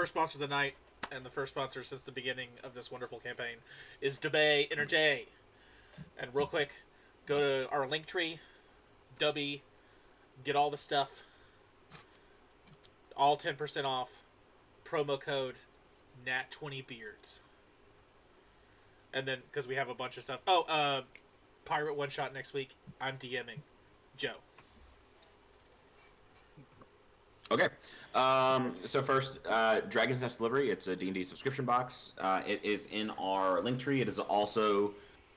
first sponsor of the night, and the first sponsor since the beginning of this wonderful campaign, is Dubay Energy. And real quick, go to our link tree, Dubby, get all the stuff, all 10% off, promo code Nat20Beards. And then, because we have a bunch of stuff. Oh, Pirate One Shot next week. I'm DMing Joe. Okay. So first, Dragon's Nest Delivery. It's a D&D subscription box. It is in our link tree. It is also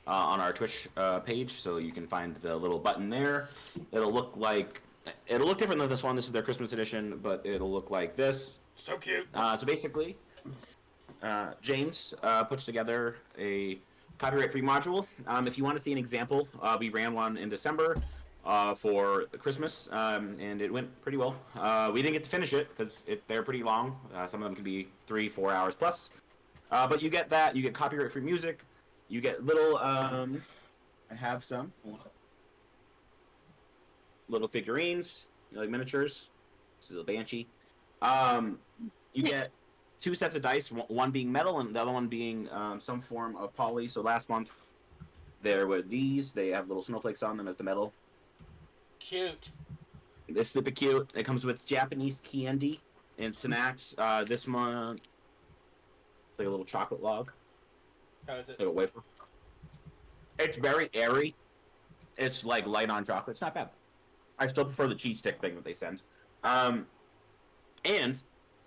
on our Twitch page, so you can find the little button there. It'll look different than this one. This is their Christmas edition, but it'll look like this. So cute. So basically, James puts together a copyright-free module. If you want to see an example, we ran one in December for Christmas, and it went pretty well. We didn't get to finish it because they're pretty long. Some of them can be 3-4 hours plus. But you get that. You get copyright-free music. You get little. I have some little figurines, like miniatures. This is a banshee. You get 2 sets of dice, one being metal and the other one being some form of poly. So last month there were these. They have little snowflakes on them as the metal. Cute. It's super cute. It comes with Japanese candy and snacks. This month, it's like a little chocolate log. How is it? Like a wafer. It's very airy. It's like light on chocolate. It's not bad. I still prefer the cheese stick thing that they send. And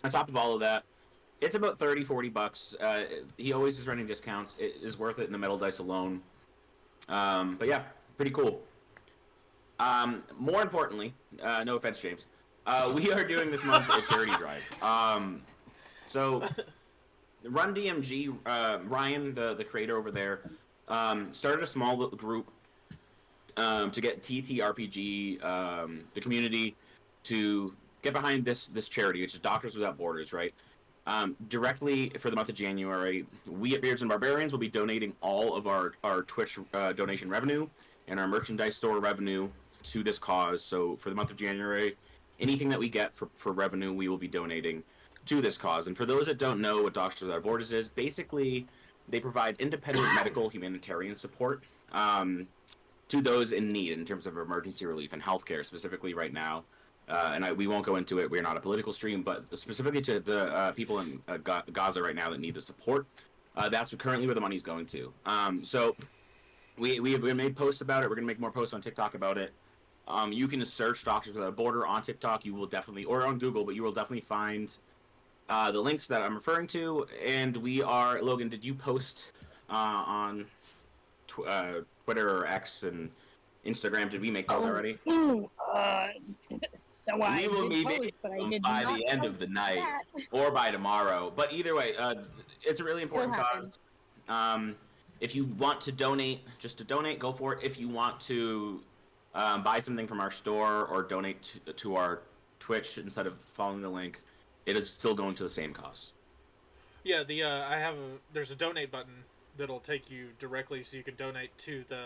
on top of all of that, it's about $30-$40. He always is running discounts. It is worth it in the metal dice alone. But yeah, pretty cool. More importantly, no offense, James, we are doing this month a charity drive. So Run DMG, Ryan, the creator over there, started a small little group to get TTRPG, the community, to get behind this charity, which is Doctors Without Borders, right? Directly for the month of January, we at Beards and Barbarians will be donating all of our Twitch donation revenue and our merchandise store revenue to this cause. So for the month of January, anything that we get for revenue, we will be donating to this cause. And for those that don't know what Doctors Without Borders is, basically they provide independent medical humanitarian support to those in need in terms of emergency relief and healthcare, specifically right now. We won't go into it. We're not a political stream, but specifically to the people in Gaza right now that need the support. That's currently where the money's going to. So we made posts about it. We're going to make more posts on TikTok about it. You can search Doctors Without a Border on TikTok. You will definitely, or on Google, but you will definitely find the links that I'm referring to. And we are, Logan, did you post on Twitter or X and Instagram? Did we make those already? So I we will did maybe post, but I did by not the end post of the night that. or by tomorrow. But either way, it's a really important cause. If you want to donate, just to donate, go for it. If you want to buy something from our store or donate to our Twitch instead of following the link, it is still going to the same cause. Yeah, there's a donate button that'll take you directly so you can donate to the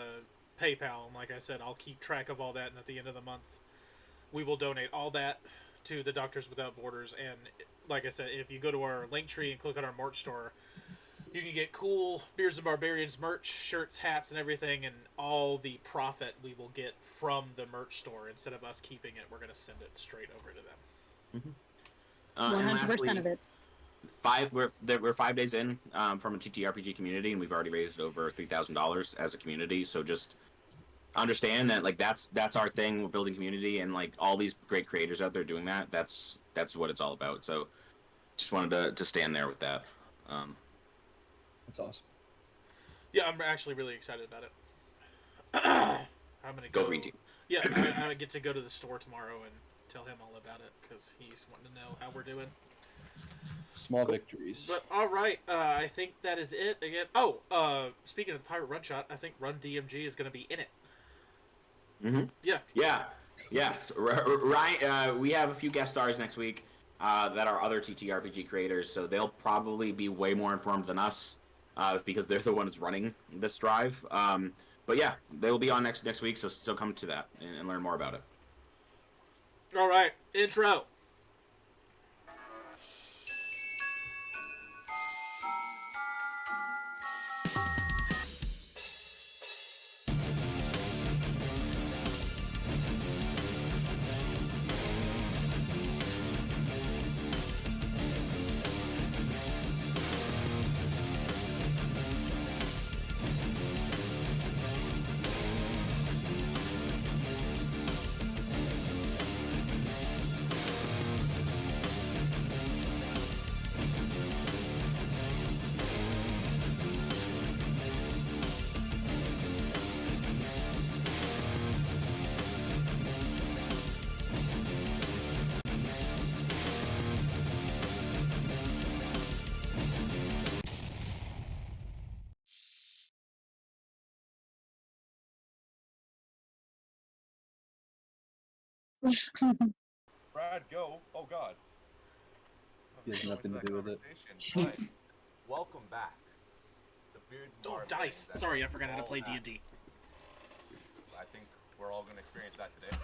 PayPal. And like I said, I'll keep track of all that, and at the end of the month, we will donate all that to the Doctors Without Borders. And like I said, if you go to our link tree and click on our merch store, you can get cool Beards and Barbarians merch, shirts, hats, and everything, and all the profit we will get from the merch store. Instead of us keeping it, we're going to send it straight over to them. 100% of it. We're 5 days in from a TTRPG community, and we've already raised over $3,000 as a community. So just understand that, like, that's our thing. We're building community, and like all these great creators out there doing that. That's what it's all about. So just wanted to stand there with that. That's awesome. Yeah, I'm actually really excited about it. I'm gonna Go Green Team. Yeah, I get to go to the store tomorrow and tell him all about it because he's wanting to know how we're doing. Small victories. But all right, I think that is it again. Speaking of the Pirate Run Shot, I think Run DMG is going to be in it. Mm-hmm. Yeah. Yeah. Yes. Ryan, we have a few guest stars next week that are other TTRPG creators, so they'll probably be way more informed than us because they're the ones running this drive. But yeah, they will be on next week, so still come to that and learn more about it. All right, intro. Brad, go. Oh God. He has I'm nothing going to do that with it. conversation, But welcome back to Beards and Oh, dice. Barbarians. Sorry, I forgot how to all play had- D&D. I think we're all going to experience that today.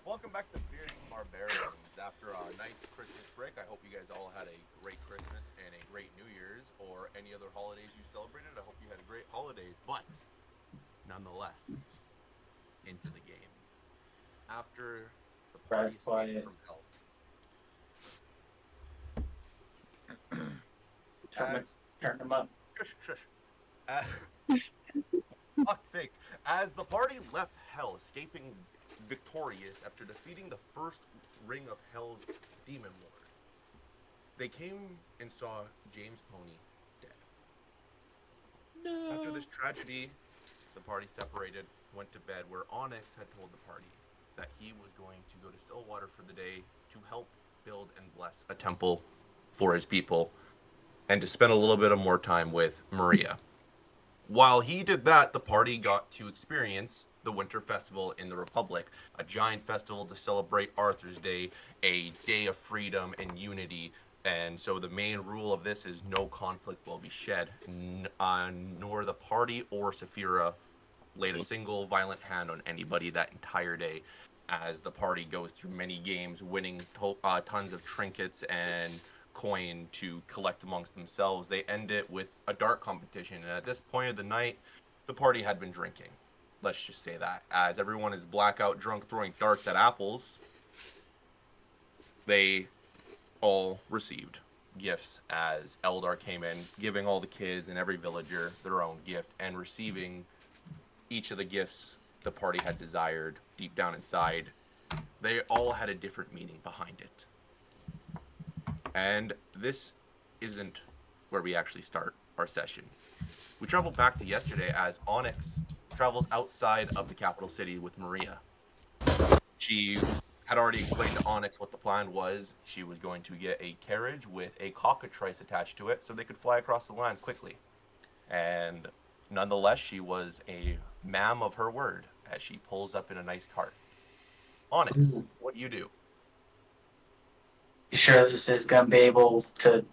Welcome back to Beards and Barbarians. After a nice Christmas break, I hope you guys all had a great Christmas and a great New Year's, or any other holidays you celebrated. I hope you had great holidays, but nonetheless, into the game. After the party Brad's quiet. escaped from hell. Turn them up. Shush, shush. Fuck's sakes. As the party left hell, escaping victorious after defeating the first ring of hell's demon lord, they came and saw James Pony dead. No. After this tragedy, the party separated, went to bed, where Onyx had told the party that he was going to go to Stillwater for the day to help build and bless a temple for his people, and to spend a little bit of more time with Maria. While he did that, the party got to experience the Winter Festival in the Republic, a giant festival to celebrate Arthur's Day, a day of freedom and unity. And so the main rule of this is no conflict will be shed, nor the party or Saphira laid a single violent hand on anybody that entire day, as the party goes through many games, winning tons of trinkets and coin to collect amongst themselves. They end it with a dart competition, and at this point of the night, the party had been drinking. Let's just say that. As everyone is blackout drunk throwing darts at apples, they all received gifts as Eldar came in, giving all the kids and every villager their own gift, and receiving each of the gifts the party had desired deep down inside. They all had a different meaning behind it. And this isn't where we actually start our session. We travel back to yesterday as Onyx travels outside of the capital city with Maria. She had already explained to Onyx what the plan was. She was going to get a carriage with a cockatrice attached to it so they could fly across the land quickly. And nonetheless, she was a ma'am of her word as she pulls up in a nice cart. Onyx, what do you do? You sure this is gonna be able to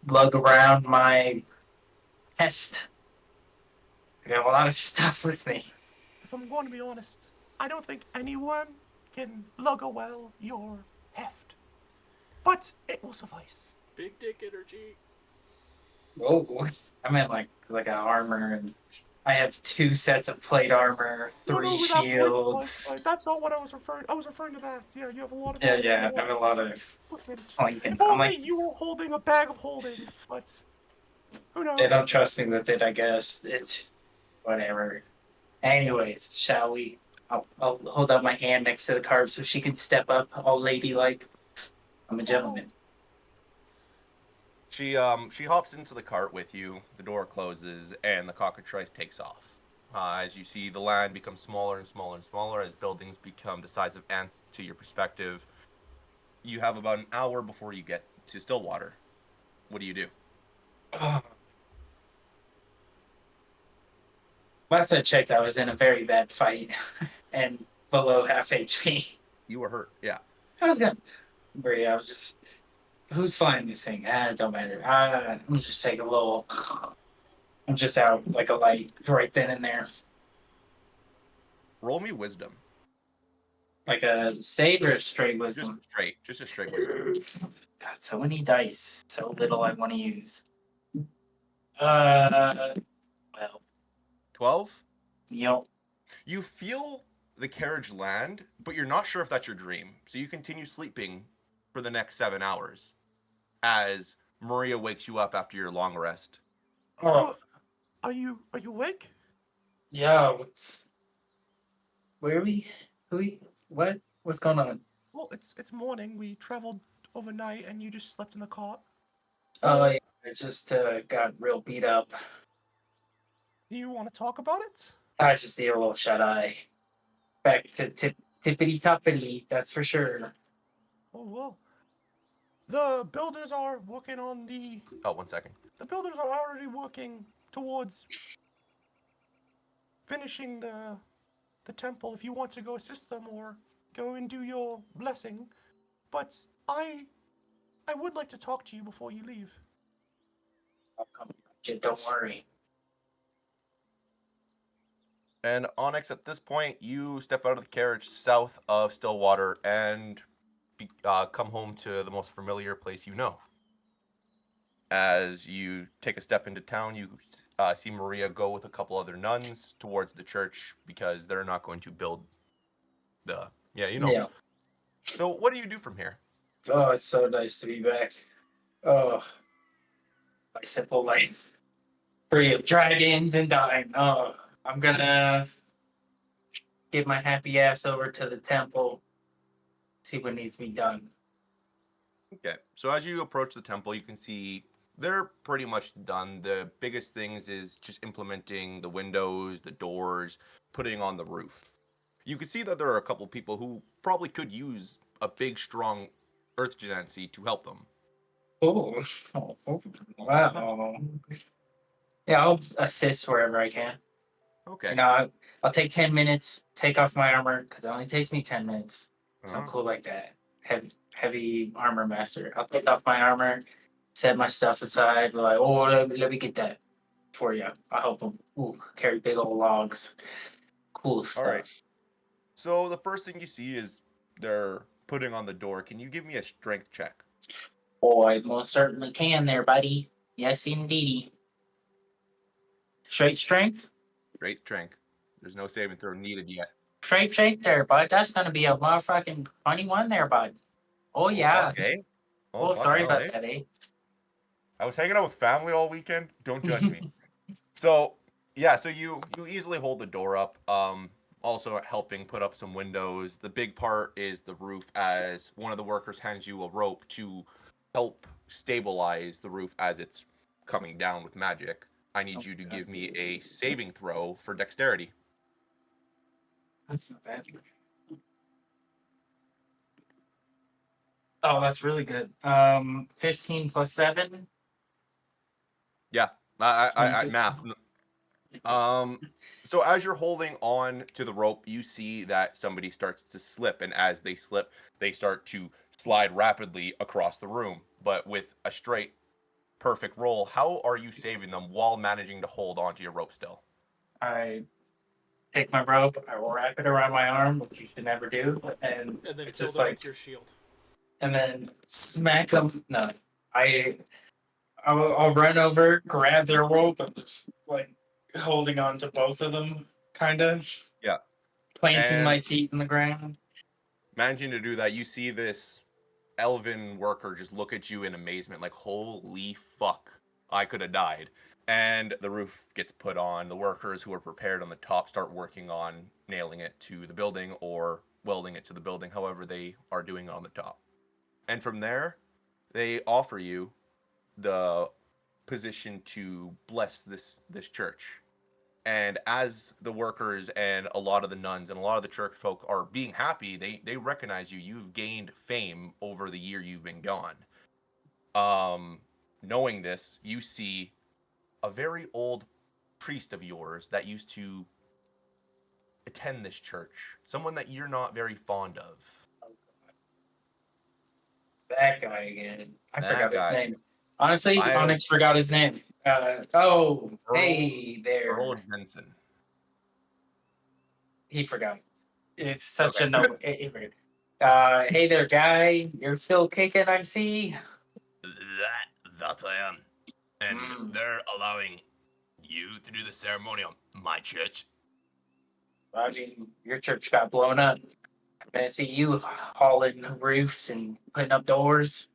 lug around my heft? I got a lot of stuff with me. If I'm going to be honest, I don't think anyone can lug well your heft. But it will suffice. Big dick energy. Oh, I meant like an armor, and I have 2 sets of plate armor, 3 shields. That's not what I was referring. I was referring to that. Yeah, you have a lot of. Yeah, I have a lot of pointing. If I'm only like, you were holding a bag of holding, but who knows? they don't trust me with it, I guess. It's whatever. Anyways, shall we? I'll hold out my hand next to the cart so she can step up, all ladylike. I'm a gentleman. She hops into the cart with you. The door closes, and the cockatrice takes off. As you see, the land becomes smaller and smaller and smaller as buildings become the size of ants to your perspective. You have about an hour before you get to Stillwater. What do you do? Last I checked, I was in a very bad fight and below half HP. You were hurt, yeah. I was gonna. Brie, I was just. Who's flying this thing? It don't matter. I'm just take a little. I'm just out like a light right then and there. Roll me wisdom. Like a save or a straight wisdom? Just a straight wisdom. God, so many dice, so little I want to use. Well, 12? yep. You feel the carriage land, but you're not sure if that's your dream. So you continue sleeping for the next 7 hours as Maria wakes you up after your long rest. Oh, Are you awake? yeah. Where are we? What? What's going on? Well, it's morning. We traveled overnight and you just slept in the cart. Oh, yeah. I just got real beat up. Do you want to talk about it? I just need a little shut eye. Back to tippity toppity, that's for sure. Oh, well. The builders are working on the... Oh, 1 second. The builders are already working towards finishing the temple. If you want to go assist them or go and do your blessing, but I would like to talk to you before you leave. I'll come. Don't worry. And Onyx, at this point, you step out of the carriage south of Stillwater and come home to the most familiar place you know. As you take a step into town, you see Maria go with a couple other nuns towards the church because they're not going to build the... Yeah, you know. Yeah. So what do you do from here? Oh, it's so nice to be back. Oh, my simple life. Free of dragons and dying. Oh, I'm gonna get my happy ass over to the temple. See what needs to be done. Okay, so as you approach the temple, you can see they're pretty much done. The biggest things is just implementing the windows, the doors, putting on the roof. You can see that there are a couple people who probably could use a big, strong earth genasi to help them. Oh, wow. Yeah, I'll assist wherever I can. Okay. You know, I'll take 10 minutes, take off my armor, because it only takes me 10 minutes. So I'm cool like that. Heavy armor master. I'll take off my armor, set my stuff aside, be like, oh, let me get that for you. I'll help them. Ooh, carry big old logs. Cool stuff. All right. So the first thing you see is they're putting on the door. Can you give me a strength check? Oh, I most certainly can there, buddy. Yes, indeedy. Straight strength? Great strength. There's no saving throw needed yet. Straight there, bud. That's gonna be a motherfucking 21 there, bud. Oh, yeah. Okay. Oh, fuck, sorry well, about hey. that, eh? I was hanging out with family all weekend. Don't judge me. So yeah, so you easily hold the door up. Also helping put up some windows. The big part is the roof, as one of the workers hands you a rope to help stabilize the roof as it's coming down with magic. I need you to give me a saving throw for dexterity. That's not bad. Oh, that's really good. 15 plus 7. Yeah, I math. So as you're holding on to the rope, you see that somebody starts to slip, and as they slip, they start to slide rapidly across the room. But with a straight, perfect roll, how are you saving them while managing to hold onto your rope still? I take my rope, I wrap it around my arm, which you should never do, and And then it's kill just them like, with your shield. and then smack them. No, I'll run over, grab their rope, and just like holding on to both of them, kind of. Yeah. Planting And my feet in the ground. managing to do that, you see this elven worker just look at you in amazement, like, holy fuck, I could have died. And the roof gets put on. The workers who are prepared on the top start working on nailing it to the building or welding it to the building, however they are doing it on the top. And from there, they offer you the position to bless this church. And as the workers and a lot of the nuns and a lot of the church folk are being happy, they recognize you. You've gained fame over the year you've been gone. Knowing this, you see a very old priest of yours that used to attend this church. Someone that you're not very fond of. That guy again. I That forgot his guy. name. Honestly, I- Onyx forgot his name. Hey there. Earl Jensen. He forgot. It's such Okay. a no. He forgot. Hey there, guy. You're still kicking, I see. That I am. And Mm. they're allowing you to do the ceremony on my church. I mean, your church got blown up. I see you hauling roofs and putting up doors.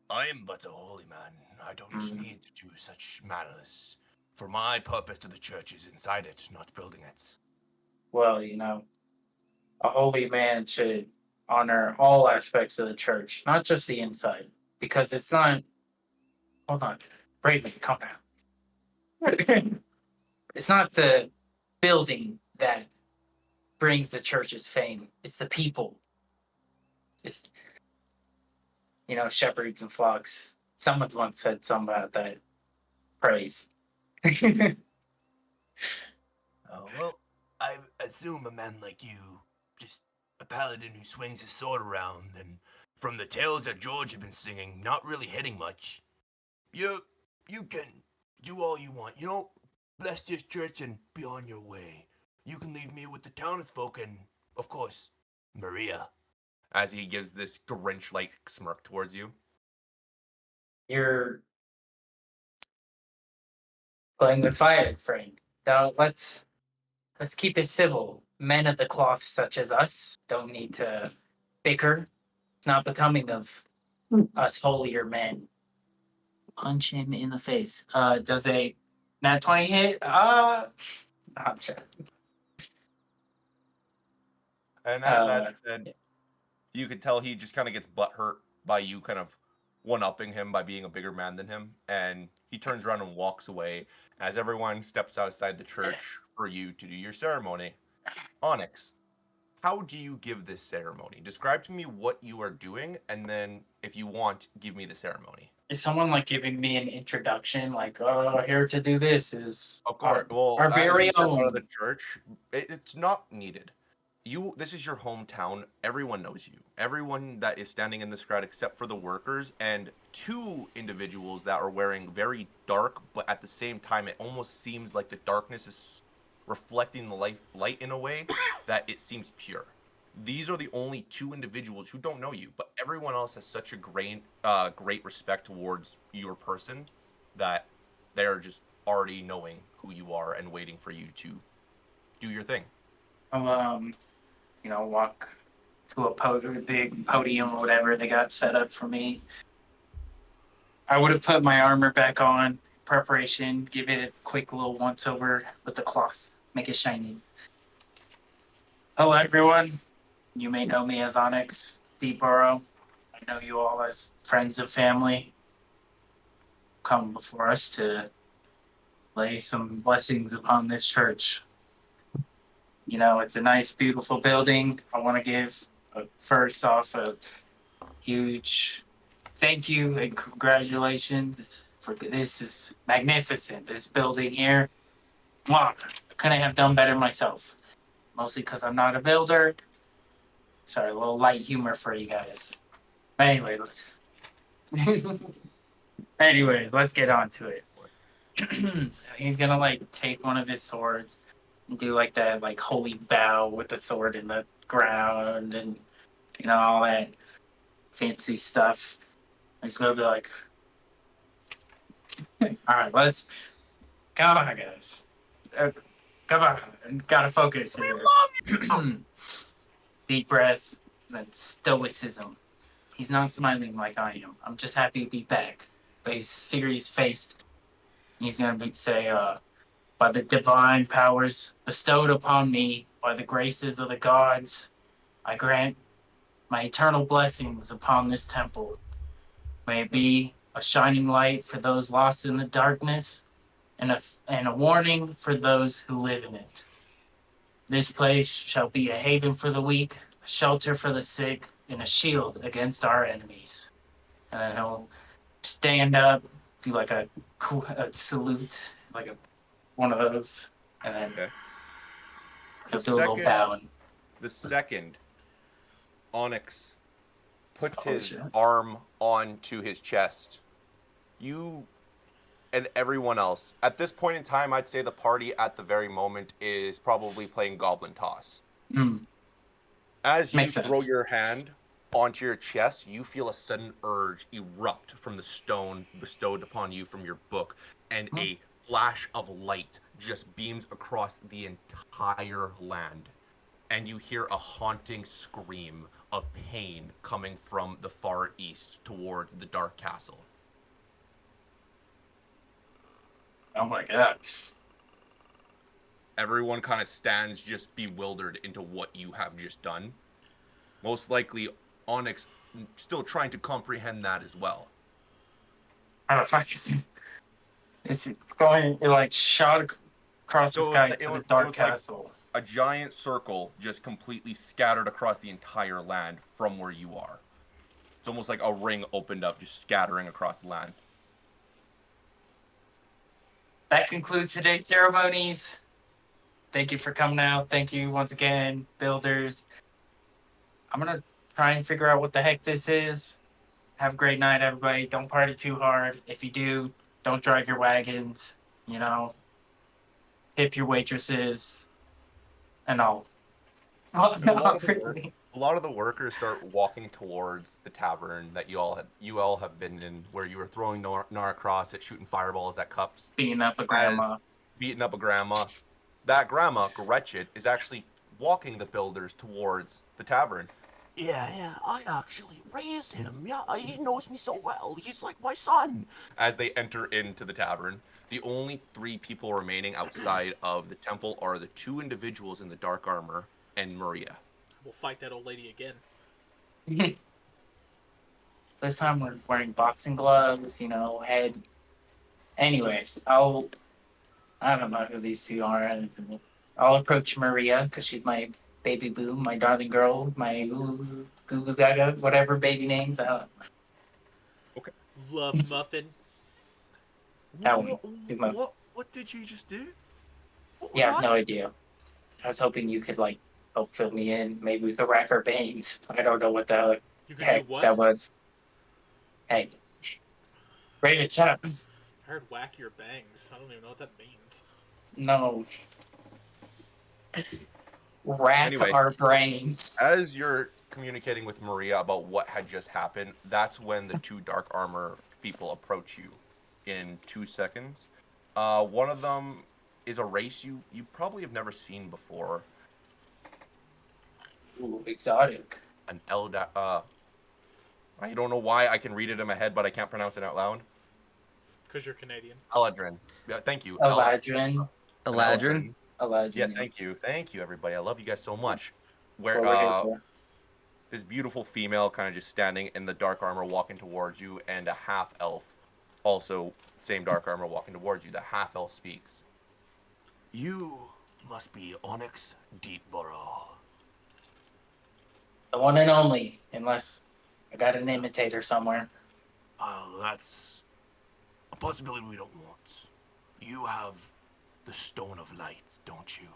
I am but a holy man. I don't Mm. need to do such matters. For my purpose to the church is inside it, not building it. Well, a holy man should honor all aspects of the church, not just the inside, because it's not. Hold on, Raven, calm down. It's not the building that brings the church's fame; it's the people. It's shepherds and flocks. Someone once said something about that. Praise. Oh, well, I assume a man like you just paladin who swings his sword around, and from the tales that George had been singing, not really hitting much. You can do all you want. Bless this church and be on your way. You can leave me with the townsfolk and, of course, Maria. As he gives this Grinch-like smirk towards you. You're playing with fire, Frank. Now let's keep it civil. Men of the cloth such as us don't need to bicker. It's not becoming of us holier men. Punch him in the face. Does a nat 20 hit? Not sure. And as that said, you could tell he just kind of gets butthurt by you kind of one-upping him by being a bigger man than him. And he turns around and walks away as everyone steps outside the church for you to do your ceremony. Onyx, how do you give this ceremony? Describe to me what you are doing, and then, if you want, give me the ceremony. Is someone like giving me an introduction? Like, oh, here to do this is Of course. Well, our as very you step out own. of the church, it's not needed. This is your hometown. Everyone knows you. Everyone that is standing in this crowd, except for the workers and two individuals that are wearing very dark, but at the same time, it almost seems like the darkness is reflecting the light in a way that it seems pure. These are the only two individuals who don't know you, but everyone else has such a great respect towards your person that they're just already knowing who you are and waiting for you to do your thing. I'll, walk to a big podium or whatever they got set up for me. I would have put my armor back on, preparation, give it a quick little once over with the cloth, make it shiny. Hello, everyone. You may know me as Onyx Deepborough. I know you all as friends of family. Come before us to lay some blessings upon this church. It's a nice, beautiful building. I want to give, first off, a huge thank you and congratulations for this is magnificent. This building here, I couldn't have done better myself. Mostly because I'm not a builder. Sorry, a little light humor for you guys. Anyway, let's get on to it. He's gonna take one of his swords and do that holy bow with the sword in the ground and all that fancy stuff. He's gonna be like, all right, let's come on, guys. Come on, gotta focus here. Deep breath, then stoicism. He's not smiling like I am. I'm just happy to be back. But he's serious-faced. He's gonna say, by the divine powers bestowed upon me by the graces of the gods, I grant my eternal blessings upon this temple. May it be a shining light for those lost in the darkness, and a warning for those who live in it. This place shall be a haven for the weak, a shelter for the sick, and a shield against our enemies. And then he'll stand up, do a salute, one of those, and then he'll do a little bow. The second Onyx puts his arm onto his chest, you and everyone else, at this point in time, I'd say the party at the very moment is probably playing Goblin Toss. As you throw your hand onto your chest, you feel a sudden urge erupt from the stone bestowed upon you from your book, and a flash of light just beams across the entire land. And you hear a haunting scream of pain coming from the far east towards the Dark Castle. Oh my god. Everyone kind of stands just bewildered into what you have just done. Most likely, Onyx still trying to comprehend that as well. How the fuck is it? It's going, it shot across the sky to the Dark Castle. A giant circle just completely scattered across the entire land from where you are. It's almost like a ring opened up, just scattering across the land. That concludes today's ceremonies. Thank you for coming out. Thank you once again, builders. I'm gonna try and figure out what the heck this is. Have a great night, everybody. Don't party too hard. If you do, don't drive your wagons. You know, tip your waitresses, and all. Oh, And a lot not of the work, really. a lot of the workers start walking towards the tavern that you all have been in, where you were throwing Nara across it, shooting fireballs at cups, Beating up a grandma. beating up a grandma. That grandma, Gretchen, is actually walking the builders towards the tavern. Yeah, I actually raised him. Yeah, he knows me so well. He's like my son. As they enter into the tavern, the only 3 people remaining outside of the temple are the 2 individuals in the dark armor and Maria. We'll fight that old lady again. This time we're wearing boxing gloves, you know, head. Anyways, I don't know who these two are. I'll approach Maria because she's my baby boo, my darling girl, my goo goo gaga, whatever baby names. I don't know. Love muffin. That one. Good move. What did you just do? What was Yeah, I have no that? idea. I was hoping you could like help fill me in. Maybe we could rack our veins. I don't know what the You can heck do what? that was. Hey, Raven, shut up. I heard whack your bangs. I don't even know what that means. No. Rack Anyway. our brains. As you're communicating with Maria about what had just happened, that's when the 2 dark armor people approach you in 2 seconds. One of them is a race you probably have never seen before. Ooh, exotic. An Elda. I don't know why I can read it in my head, but I can't pronounce it out loud. Because you're Canadian. Eladrin. Yeah, thank you. Eladrin. Eladrin. Eladrin. Yeah, thank you, everybody. I love you guys so much. That's Where what we're here for. this beautiful female kind of just standing in the dark armor walking towards you, and a half elf, also same dark armor walking towards you. The half elf speaks. You must be Onyx Deepborough. The one and only, unless I got an imitator somewhere. That's a possibility we don't want. You have the Stone of Light, don't you?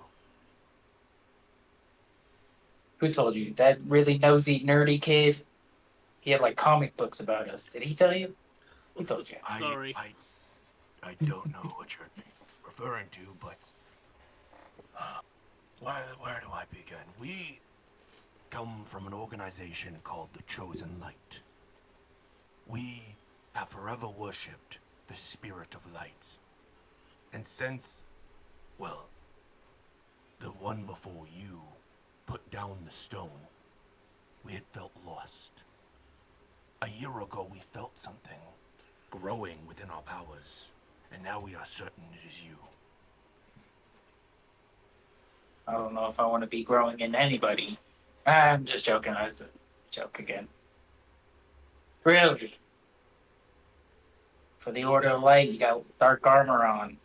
Who told you? That really nosy, nerdy kid? He had like comic books about us. Did he tell you? Who told you? Sorry. I don't know what you're referring to, but where do I begin? We come from an organization called the Chosen Light. We have forever worshipped the Spirit of Light. And since, well, the one before you put down the stone, we had felt lost. A year ago, we felt something growing within our powers, and now we are certain it is you. I don't know if I want to be growing in anybody. I'm just joking. I was a joke again. Really? For the Order of Light, you got dark armor on.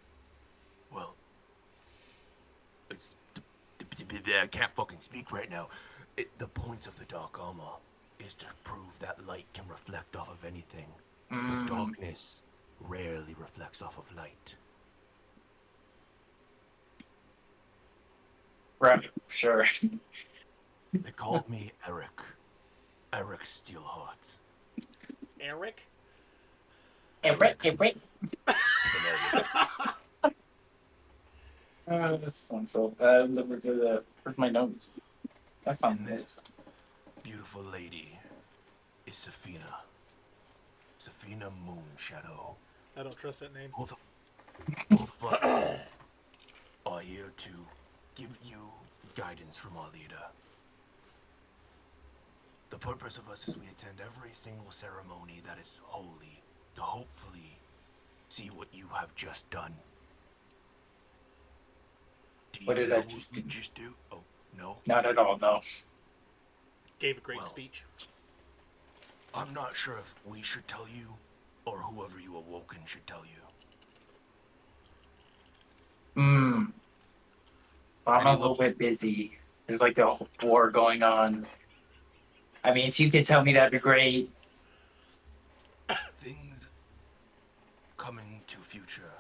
Well, it's I can't fucking speak right now. The point of the dark armor is to prove that light can reflect off of anything, but darkness rarely reflects off of light. Right, sure. They called me Eric Steelheart. Eric? Eric. That's fun. So, where's my notes? That's not And this. this beautiful lady is Safina Moonshadow. I don't trust that name. Both of us are here to give you guidance from our leader. The purpose of us is we attend every single ceremony that is holy to hopefully see what you have just done. Do What you did I know just what you do? just do? Oh, no? Not at all, no. Gave a great Well. speech. I'm not sure if we should tell you or whoever you awoken should tell you. I'm a little bit busy. There's like the whole war going on. I mean, if you could tell me, that'd be great. Things coming to future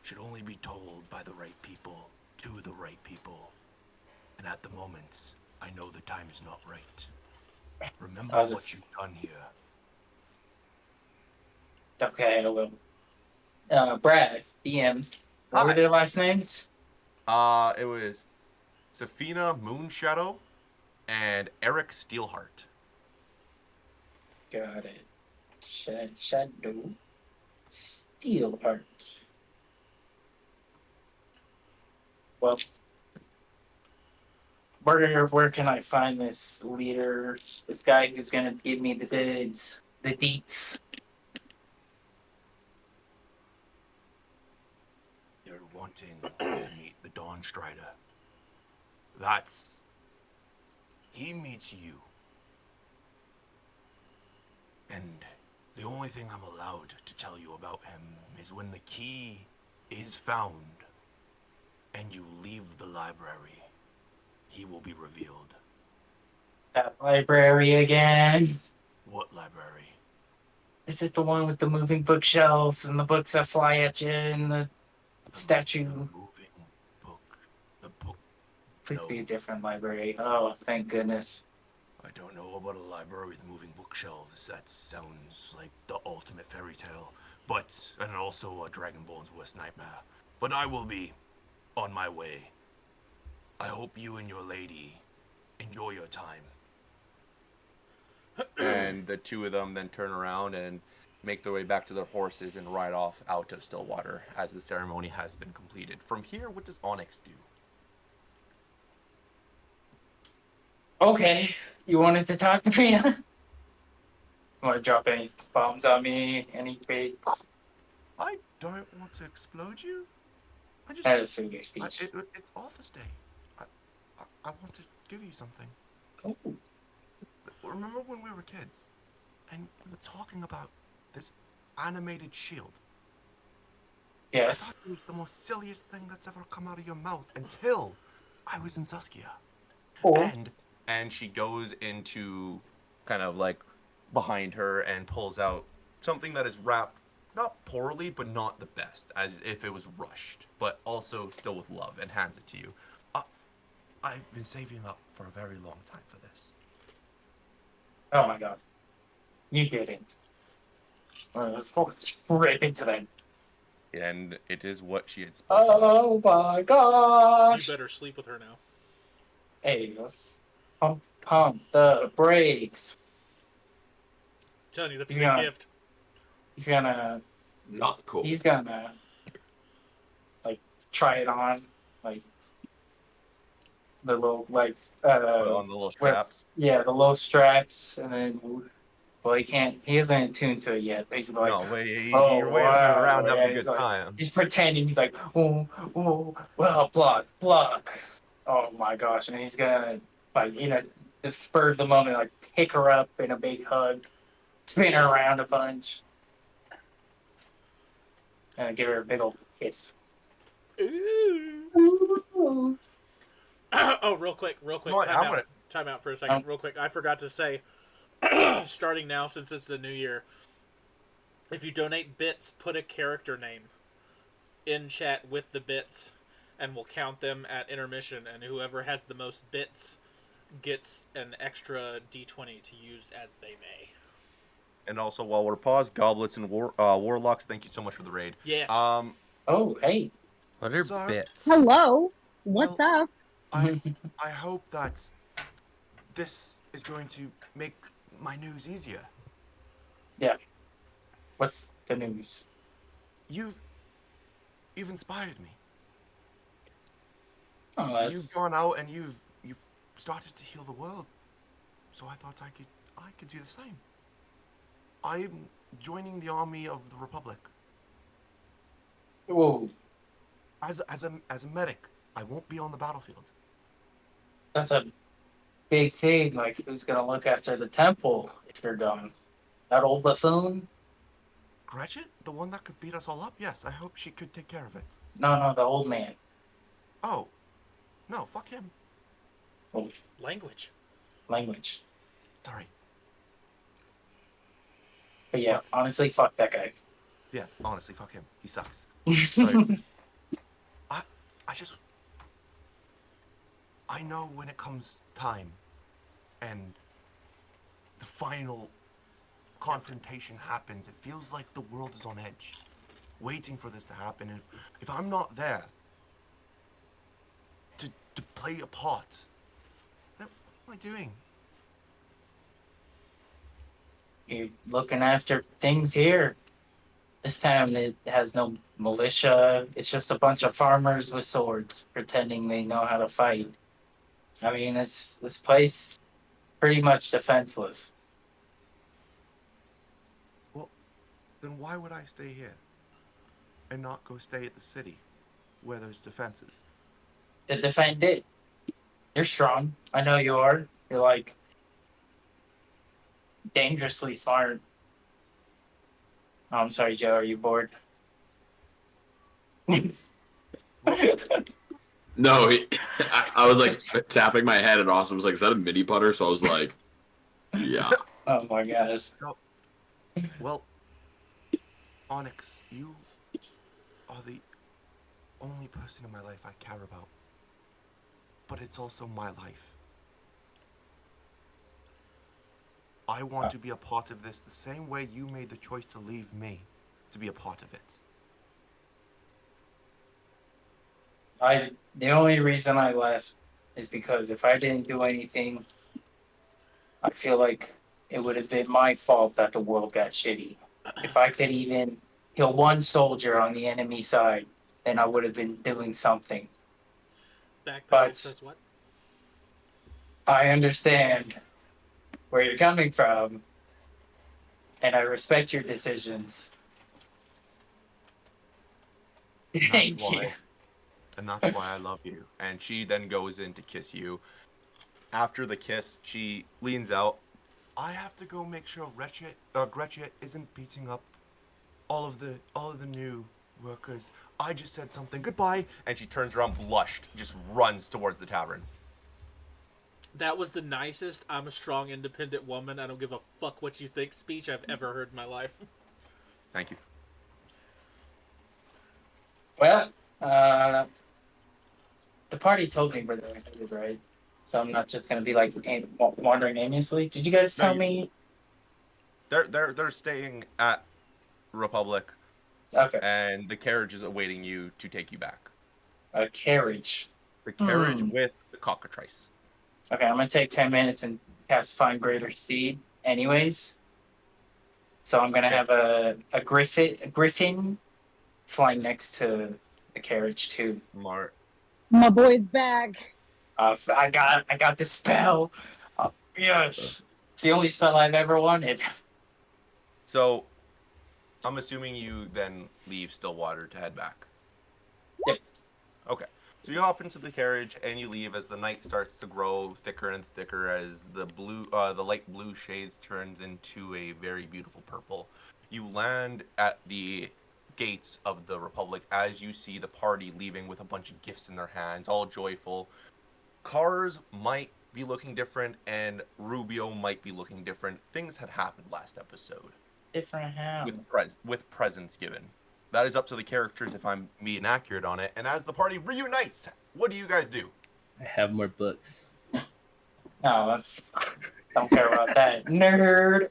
should only be told by the right people to the right people. And at the moment, I know the time is not right. Remember How's it what you've done here. Okay, I will. Brad, DM. What were Hi. their last names? It was Safina Moonshadow and Eric Steelheart. Got it. Shadow. Steelheart. Well, where can I find this leader? This guy who's gonna give me the goods, the deets. You're wanting to meet the Dawn Strider. He meets you. And the only thing I'm allowed to tell you about him is when the key is found and you leave the library, he will be revealed. That library again. What library? Is it the one with the moving bookshelves and the books that fly at you and the The statue? moving book. The book. Please be a No. different library. Oh, thank goodness. I don't know about a library with moving bookshelves. That sounds like the ultimate fairy tale. And also a Dragonborn's worst nightmare. But I will be on my way. I hope you and your lady enjoy your time. And the two of them then turn around and make their way back to their horses and ride off out of Stillwater as the ceremony has been completed. From here, what does Onyx do? Okay, you wanted to talk to me? Want to drop any bombs on me? Any big? I don't want to explode you. I just That is a good speech. it's Author's Day. I want to give you something. Oh, Remember when we were kids, and we were talking about this animated shield? I yes. thought it was the most silliest thing that's ever come out of your mouth until I was in Suskia. Oh, And she goes into kind of like behind her and pulls out something that is wrapped not poorly, but not the best, as if it was rushed, but also still with love, and hands it to you. I've been saving up for a very long time for this. oh my God. You didn't. Rip into them. And it is what she had spoken. Oh my You gosh. better sleep with her now. Hey, let's pump the brakes. I'm telling you, that's Yeah. a gift. He's gonna Not cool. He's gonna like try it on, like the little like Put on the little straps. yeah, the low straps, and then well, he can't. He isn't in tune to it yet. But he's like, No, wait, oh, you're waving wow. around having Yeah, a he's good like- time. he's pretending. He's like, oh, well, block. Oh my gosh! And he's gonna like the spur of the moment, like pick her up in a big hug, spin her around a bunch, and give her a big old kiss. Ooh. Oh, real quick. No, I'm gonna- Time out for a second, real quick. I forgot to say, starting now, since it's the new year, if you donate bits, put a character name in chat with the bits, and we'll count them at intermission, and whoever has the most bits gets an extra d20 to use as they may. And also, while we're paused, goblets and warlocks, thank you so much for the raid. Yes. Oh, hey. What are So- bits? Hello. What's up? I hope that this is going to make my news easier. What's the news? You've inspired me. Oh, You've that's gone out and you've started to heal the world. So I thought I could do the same. I'm joining the army of the Republic whoa. as a medic. I won't be on the battlefield. That's a big thing. Like, who's gonna look after the temple if you're gone? That old buffoon? Gretchen, the one that could beat us all up. Yes, I hope she could take care of it. No, the old man. Oh, no, fuck him. Language. Language. Sorry. But yeah, What? honestly, fuck that guy. Yeah, honestly, fuck him. He sucks. Sorry. I know when it comes time, and the final confrontation happens, it feels like the world is on edge, waiting for this to happen. And if I'm not there to play a part, then what am I doing? You're looking after things here. This town, it has no militia. It's just a bunch of farmers with swords pretending they know how to fight. I mean, this place pretty much defenseless. Then why would I stay here and not go stay at the city where there's defenses? To defend it, you're strong. I know you are. You're like dangerously smart. Oh, I'm sorry, Joe. Are you bored? No, I was like tapping my head, and Austin was like, "Is that a mini putter?" So I was like, "Yeah." Oh my gosh. Well, Onyx, you are the only person in my life I care about. But it's also my life. I want to be a part of this the same way you made the choice to leave me to be a part of it. The only reason I left is because if I didn't do anything, I feel like it would have been my fault that the world got shitty. If I could even kill one soldier on the enemy side, then I would have been doing something. Backpedal But- says what? I understand where you're coming from, and I respect your decisions. And Thank that's you. why, and that's why I love you. And she then goes in to kiss you. After the kiss, she leans out. I have to go make sure Gretchen isn't beating up all of the new workers. I just said something. Goodbye. And she turns around, blushed, just runs towards the tavern. That was the nicest "I'm a strong, independent woman, I don't give a fuck what you think" speech I've ever heard in my life. Thank you. Well, the party told me where they were headed, right? So I'm not just gonna be like wandering aimlessly. Did you guys No, tell you- me? They're staying at Republic, Okay, and the carriage is awaiting you to take you back. a carriage. The carriage Hmm. with the cockatrice. Okay, I'm gonna take 10 minutes and cast Find Greater Speed, anyways. So I'm gonna have a griffin flying next to the carriage too. Smart. My boy's back. I got the spell. Yes, it's the only spell I've ever wanted. So, I'm assuming you then leave Stillwater to head back. Yep. Okay. So you hop into the carriage and you leave as the night starts to grow thicker and thicker as the light blue shades turns into a very beautiful purple. You land at the gates of the Republic as you see the party leaving with a bunch of gifts in their hands, all joyful. Cars might be looking different and Rubio might be looking different. Things had happened last episode Different how? with presents given. That is up to the characters if I'm being accurate on it. And as the party reunites, what do you guys do? I have more books. No, don't care about that. Nerd.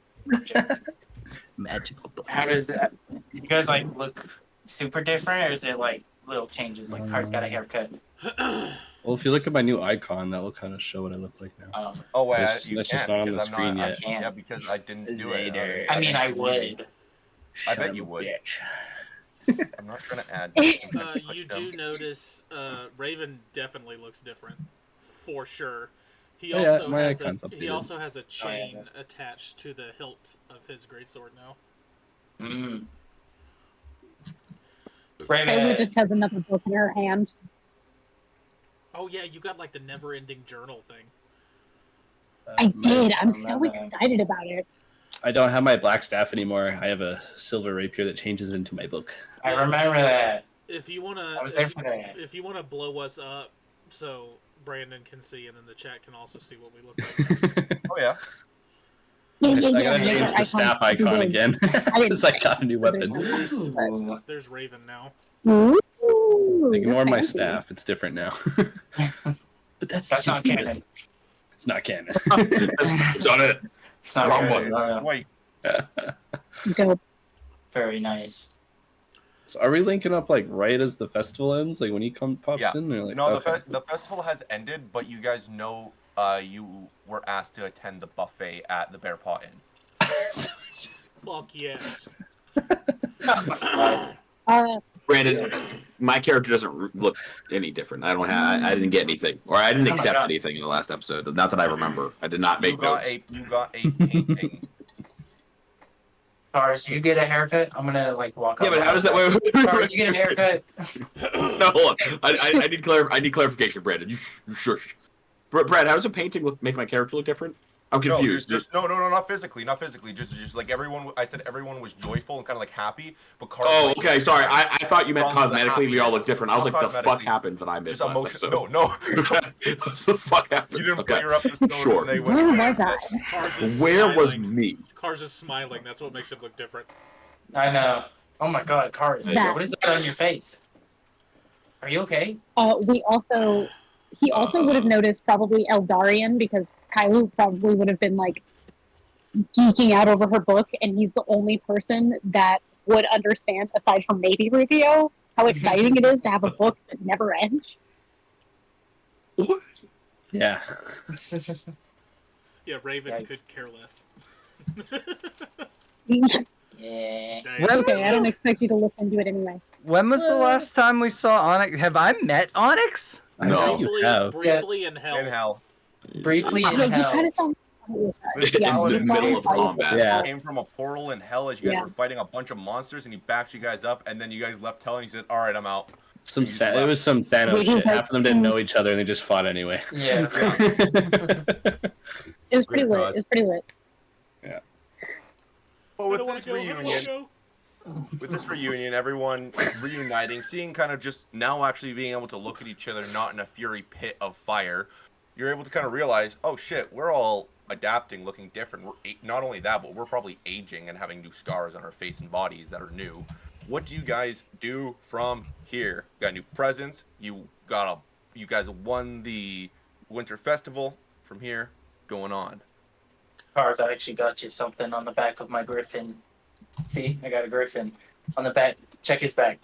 Magical books. How does that? You guys like look super different, or is it like little changes? Like Car's got a haircut. Well, if you look at my new icon, that will kind of show what I look like now. Oh wait, That's- you that's can't just not on because the I'm screen not. yet. I can't. Yeah, because I didn't do Later. it. I mean, I would. I bet you would. I'm not trying to add. You do notice Raven definitely looks different, for sure. He Oh, yeah, also my has icon's he updated. also has a chain yes. attached to the hilt of his greatsword now. Mm. Taylor Raven, just has another book in her hand. Oh yeah, you got like the never-ending journal thing. I did. I'm I so remember that. excited about it. I don't have my black staff anymore. I have a silver rapier that changes into my book. I remember that. If you wanna, I was there for that. if you wanna blow us up, so Brandon can see, and then the chat can also see what we look like. Oh yeah. Yeah, I gotta make change our the icons staff to be icon big. again didn't because I got a new weapon. Ooh. There's Raven now. Ooh, Ignore you're my fancy. staff; it's different now. But that's That's not just it. canon. It's not canon. It's on it. It's not Wrong very, Wait, Dope. very nice. So are we linking up like right as the festival ends? Like when he pops Yeah. in? Or like, no, okay. the festival has ended, but you guys know you were asked to attend the buffet at the Bear Paw Inn. Fuck yes. Oh my god. Brandon, my character doesn't look any different. I don't have. I didn't get anything, or I didn't Oh my accept God. anything in the last episode. Not that I remember. I did not make notes. You got a painting. Cars, you get a haircut? I'm gonna like walk Yeah, up. but how does that? Wait, Cars, you get a haircut? No, hold on. I need clarification, Brandon. You shush. Brad, how does a painting make my character look different? I'm confused. No, not physically, Just like everyone. I said everyone was joyful and kind of like happy, but Carl. Oh, like, okay. Sorry. I thought you meant Carl was cosmetically. We all look different. I was Not like, the fuck cosmetically, happened that I missed just last emotion. episode? No. What the fuck happened? You didn't Okay. play her up the stone Sure. when they went. Where was I? Cars is Where was smiling. me? Cars is smiling. That's what makes it look different. I know. Oh my god, Cars. That. What is that on your face? Are you okay? He also would have noticed probably Eldarian because Kailu probably would have been like geeking out over her book, and he's the only person that would understand, aside from maybe Rubio, how exciting it is to have a book that never ends. What? Yeah. Yeah, Raven Yikes. could care less. It's Yeah. Dang. When okay, was I don't the- expect you to look into it anyway. When was the last time we saw Onyx? Have I met Onyx? I know you Briefly, have. briefly in hell. In hell. Briefly Yeah, in you hell. kind of sound In the middle of combat. Yeah. Came from a portal in hell as you guys Yeah. were fighting a bunch of monsters, and he backed you guys up, and then you guys left hell, and he said, "All right, I'm out." Some He's it left. was some Thanos Wait, he's shit. like- Half of them didn't know each other and they just fought anyway. Yeah. It was pretty Great lit. cause. It was pretty lit. But I with don't wanna this go, I don't wanna reunion, go. everyone reuniting, seeing kind of just now actually being able to look at each other, not in a fury pit of fire, you're able to kind of realize, oh shit, we're all adapting, looking different. Not only that, but we're probably aging and having new scars on our face and bodies that are new. What do you guys do from here? Got new presents. You guys won the Winter Festival. From here, going on. Cars, I actually got you something on the back of my griffin. See, I got a griffin on the back. Check his back.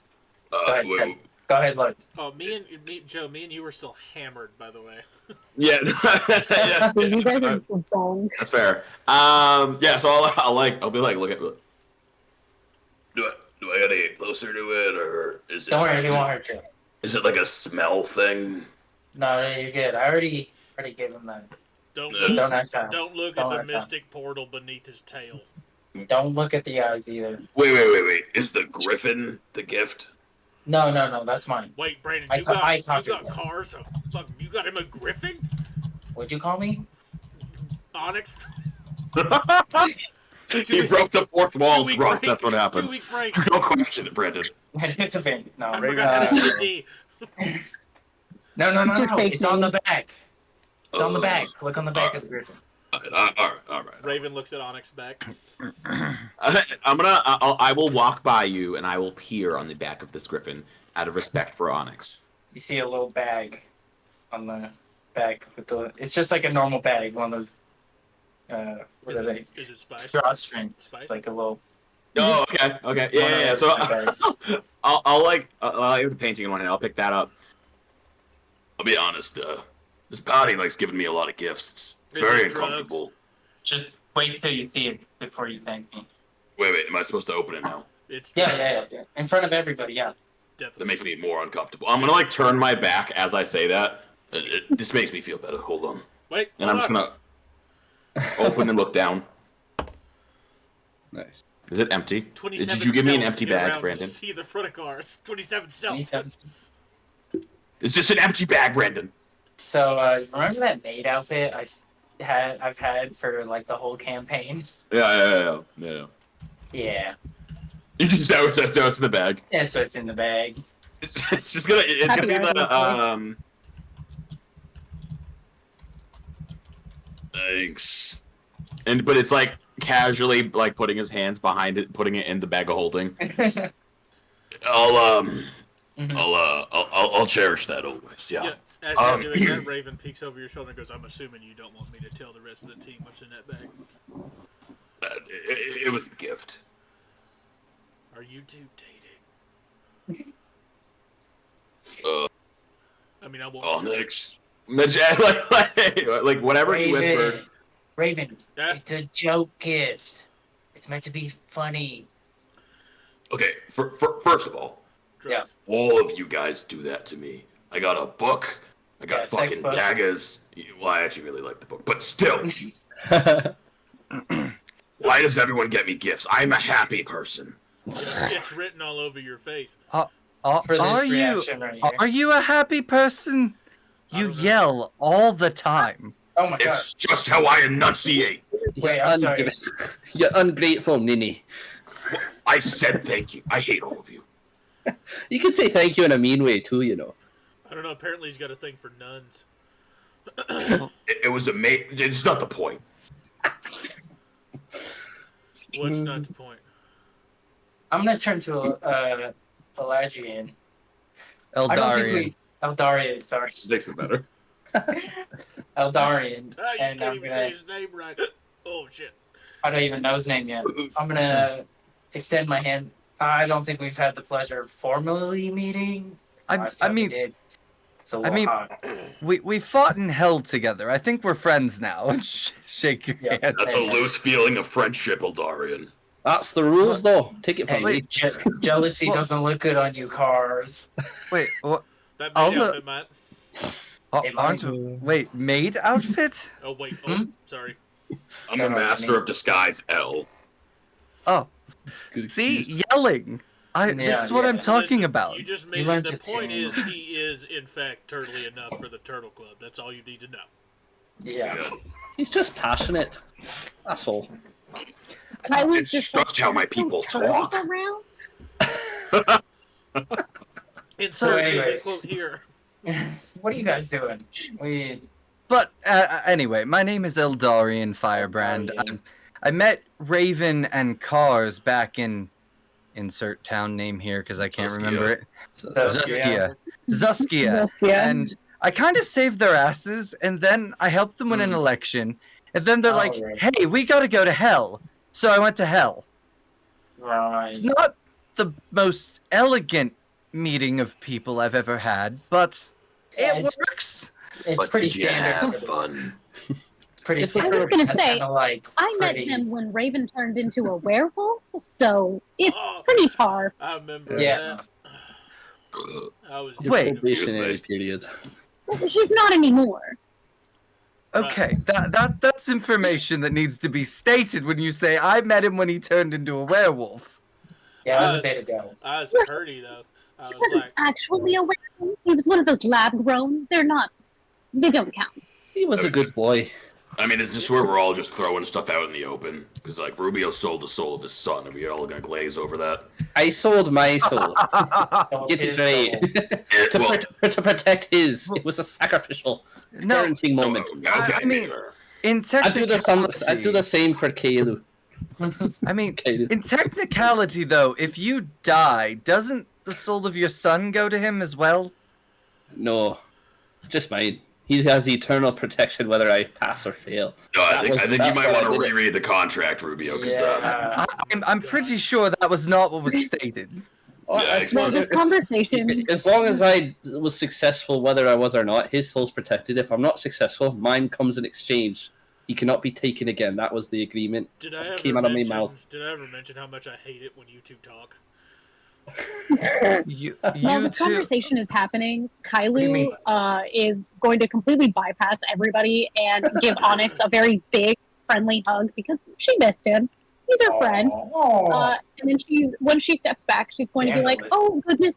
Go ahead, check. Go ahead, look. Oh, Joe, me and you were still hammered, by the way. Yeah. Yeah. You guys are wrong. That's fair. Yeah. So I'll be like, look at. Do I gotta get closer to it, or is it? Don't worry, he won't hurt you. Is it like a smell thing? No, you're good. I already gave him that. Don't Don't look, ask how. don't look Don't at ask the how. mystic portal beneath his tail. Don't look at the eyes either. Wait. Is the griffin the gift? No, that's mine. Wait, Brandon, I you got conjured cars. So fuck, you got him a griffin? What'd you call me? Onyx. He broke the fourth wall. Two-week Rock. break. That's what happened. 2 week break. No question it, Brandon. It's a fan. No, I forgot how to D&D. no. It's your fake It's on the name. back. It's on the back. Look on the back of the griffin. All right. Raven looks at Onyx back. I will walk by you and I will peer on the back of this griffin out of respect for Onyx. You see a little bag on the back with the. It's just like a normal bag, one of those. What Is are they? it spice? Drawstrings, Spice? like a little. Oh, okay. Yeah. So Bags. I'll have the painting in one hand. I'll pick that up. I'll be honest. This party likes giving me a lot of gifts. It's Is very it drugs? uncomfortable. Just wait till you see it before you thank me. Wait. Am I supposed to open it now? It's Yeah. In front of everybody, yeah. Definitely. That makes me more uncomfortable. I'm gonna turn my back as I say that. This makes me feel better. Hold on. Wait, And I'm just gonna open and look down. Nice. Is it empty? 27 Did you give me an stealth empty to get bag, around Brandon? To see the front of cars. 27 stealth. It's just an empty bag, Brandon. So remember that maid outfit I've had for like the whole campaign? Yeah. Yeah, That's what's in the bag. that's what's in the bag. It's just gonna. It's Happy gonna be the Arthur. Thanks. But it's like casually like putting his hands behind it, putting it in the bag of holding. I'll I'll cherish that always. Yeah. Yeah, as you're doing that, Raven peeks over your shoulder and goes, "I'm assuming you don't want me to tell the rest of the team what's in that bag." It was a gift. Are you two dating? I mean, I won't. Onyx. Like whatever he whispered. Raven, Yeah? it's a joke gift. It's meant to be funny. Okay, first of all, Drugs. all of you guys do that to me. I got a book. I got Yeah, sex fucking book. daggers. Well, I actually really like the book, but still. Why does everyone get me gifts? I'm a happy person. It's written all over your face. For this Are you reaction right here. are you a happy person? I You don't know. yell all the time. Oh my god. It's just how I enunciate. Wait, I'm sorry. You ungrateful ninny. I said thank you. I hate all of you. You can say thank you in a mean way too, you know. I don't know. Apparently, he's got a thing for nuns. It was amazing. It's not the point. What's not the point? I'm gonna turn to Eladrian. Eldarian. Eldarian, sorry. Makes it better. Eldarian. Ah, you And can't I'm even gonna, say his name right. Oh shit. I don't even know his name yet. I'm gonna extend my hand. I don't think we've had the pleasure of formally meeting. Last I time we mean, did. It's a little mean, hot. we fought in hell together. I think we're friends now. Shake your Yeah. hand. That's a loose feeling of friendship, Eldarian. That's the rules, though. Take it from Hey, me. jealousy Well- doesn't look good on you, cars. Wait, what? That I'll maid look- outfit, Matt. Hey, Aren't Mike. wait, maid outfit? Oh wait. Hmm? Oh, sorry. I'm Don't a know what you master mean. of disguise, L. Oh, Good see, excuse. yelling. This Yeah, is what yeah. I'm talking Listen, about. You just You made learned it. The to point tune. is, he is in fact turtly enough for the Turtle Club. That's all you need to know. Yeah. He's just passionate. That's all. Kylo's It's just just how my "There's no people turtles talk." around. Insert movie anyways. quote here. What are you guys doing? But anyway, my name is Eldarian Firebrand. Eldarian. I met Raven and Cars back in insert town name here because I can't Zuskia. remember it. Zuskia. Zuskia. Yeah. And I kind of saved their asses, and then I helped them win an election. And then they're like, Alright. "Hey, we got to go to hell." So I went to hell. Right. It's not the most elegant meeting of people I've ever had, but it It's- works. It's But pretty did you standard. have fun? Pretty It's like- standard. I was gonna That's say, kinda like I met pretty- him when Raven turned into a werewolf, so it's Oh. pretty far. I remember Yeah. that. I was Your Wait. probationary period. She's not anymore. Okay, that's information that needs to be stated when you say I met him when he turned into a werewolf. Yeah, that was a bit ago. I was Purdy though. I He was wasn't like, actually a werewolf. He was one of those lab grown. They don't count. He was a good boy. I mean, is this where we're all just throwing stuff out in the open? Because, like, Rubio sold the soul of his son. Are we all gonna glaze over that? I sold my soul. Sold Get it his right. soul. to protect his. It was a sacrificial No, parenting moment. I mean, in I do the technicality, same for Kaelu. I mean, Kaelu. in technicality, though, if you die, doesn't the soul of your son go to him as well? No, just mine. He has eternal protection whether I pass or fail. No, I That think, was- I think you that's might why I want to did it. reread the contract, Rubio, because Yeah. I'm pretty sure that was not what was stated. Oh, Yeah, as, Well, long, this conversation. as long as I was successful, whether I was or not, his soul's protected. If I'm not successful, mine comes in exchange. He cannot be taken again. That was the agreement. did I It ever came out of my mention? mouth. Did I ever mention how much I hate it when you two talk? You While this two, conversation is happening, do you mean? Kylu is going to completely bypass everybody and give Onyx a very big, friendly hug because she missed him. He's her friend. Oh. And then when she steps back, she's going to be like, Scandalous. "Oh goodness,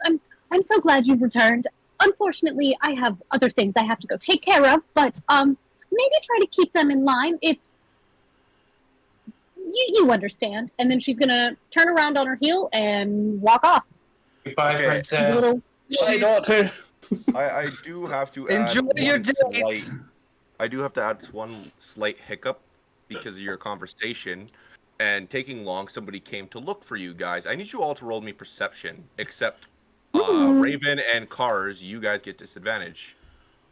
I'm so glad you've returned. Unfortunately, I have other things I have to go take care of, but maybe try to keep them in line. It's you understand." And then she's gonna turn around on her heel and walk off. Goodbye, Okay. princess. Little My daughter. I do have to Enjoy add your one date. slight- I do have to add one slight hiccup because of your conversation and taking long. Somebody came to look for you guys. I need you all to roll me perception, except Raven and Cars, you guys get disadvantage.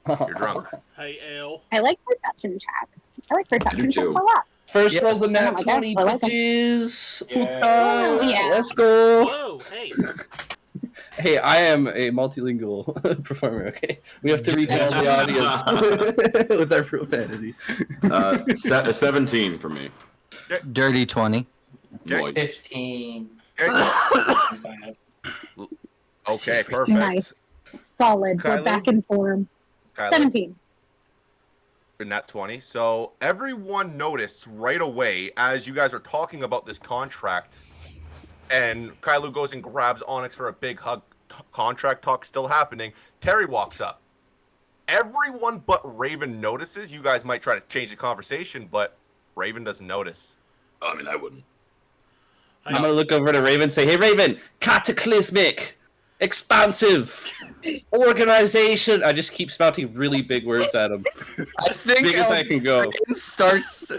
You're drunk. Hey, L. I like perception checks. I like perception checks too. a lot. First Yes. roll's a Oh nat my 20, God, I like 'em. bitches. Yeah. Putas. Oh, yeah. Let's go. Whoa, hey. Hey, I am a multilingual performer, okay? We have to regale the audience with our profanity. 17 for me. Dirty 20. Lloyd. 15. Okay, perfect. Nice. Solid. We're Kylie? back in form. Kylie, 17. nat 20. So everyone noticed right away as you guys are talking about this contract, and Kylo goes and grabs Onyx for a big hug. Contract talk still happening. Terry walks up. Everyone but Raven notices. You guys might try to change the conversation, but Raven doesn't notice. I mean, I wouldn't. I'm gonna look over to Raven and say, hey, Raven, cataclysmic, expansive, organization. I just keep spouting really big words at him. I think Big as I can go. Eldraine starts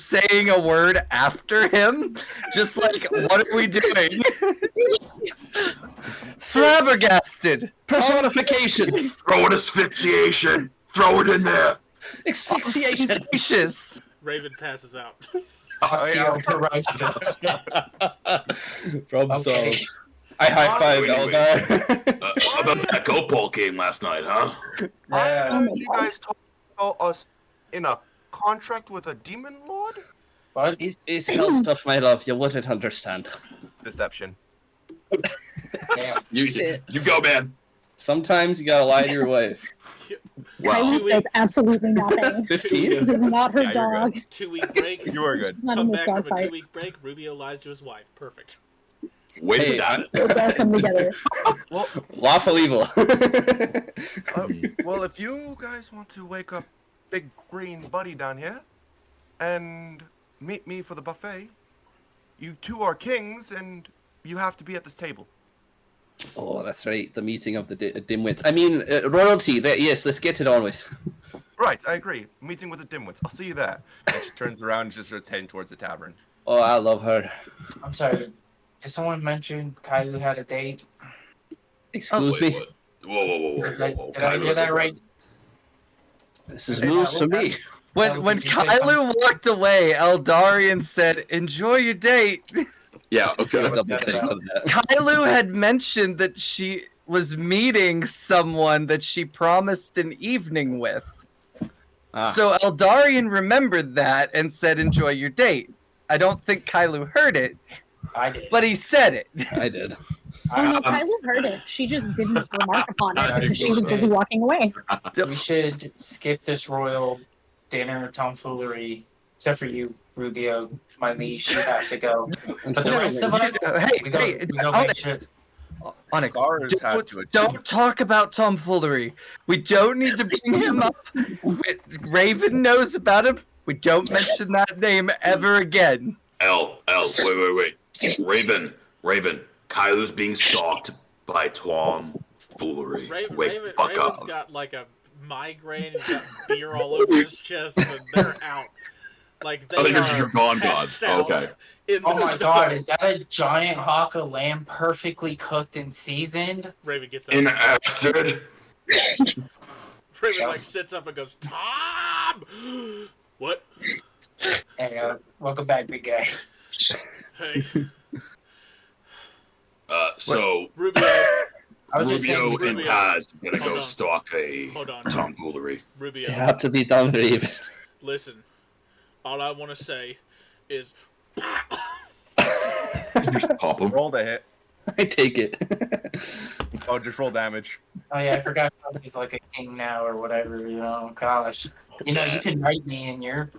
saying a word after him, just like, what are we doing? Flabbergasted. Personification. Throw an asphyxiation. Throw it in there. Asphyxiation. Ostentatious. Raven passes out. Osteoporosis. From Okay. Souls. I high five Anyway. Eldar. How about that Goat Ball game last night, huh? I Yeah. Oh heard my you God. guys talk about us in a contract with a demon lord? What? It's hell stuff, my love. You wouldn't understand. Deception. Damn. You go, man. Sometimes you gotta lie to your wife. Wow. Kylie Two says absolutely nothing. 15? This is not her Yeah, you're dog. good. 2-week break. You are good. She's not in Come this back from dog a fight. 2-week break. Rubio lies to his wife. Perfect. Wait Hey, a that. Let's all come together. Well, Lawful evil. well, if you guys want to wake up Big Green Buddy down here and meet me for the buffet, you two are kings and you have to be at this table. Oh, that's right. The meeting of the dimwits. I mean, royalty. Yes, let's get it on with. Right, I agree. Meeting with the dimwits. I'll see you there. And she turns around and just starts heading towards the tavern. Oh, I love her. I'm sorry. Did someone mention Kylie had a date? Excuse me. Whoa. Did I hear that right? This is news to me. When did you say Kylo walked away, Eldarian said, "Enjoy your date." Yeah, okay. Double take to that. Kylo had mentioned that she was meeting someone that she promised an evening with. Ah. So Eldarian remembered that and said, "Enjoy your date." I don't think Kylo heard it, I did. but he said it. I did. Oh no, Kylie heard it. She just didn't remark upon I it think because she was so. busy walking away. We should skip this royal dinner tomfoolery, except for you, Rubio, my liege. You have to go. But the rest of us, Hey, we go, hey, we go make Onyx, sure. Onyx, Cars has to don't talk about tomfoolery. We don't need to bring him up. Raven knows about him. We don't mention that name ever again. Wait. Raven. Kylo's being stalked by tomfoolery. Raven's Fuck up. got like a migraine. He's got beer all over his chest, and they're out. Like they Oh, are you're gone, passed God. out Okay. in the Oh my snow. god, is that a giant hawk of lamb perfectly cooked and seasoned? Raven gets up. In acid. Raven like sits up and goes, "Tom!" What? Hey, welcome back, big guy. Hey, So Rubio. I was just saying, Rubio and Rubio. Taz gonna Hold go on. stalk a Hold on, tomfoolery. Rubio. You have to be done, Raven. Listen, all I want to say is, Just pop him. Roll to hit. I take it. Oh, just roll damage. oh yeah, I forgot he's like a king now or whatever. You know, gosh. You know, you can write me in your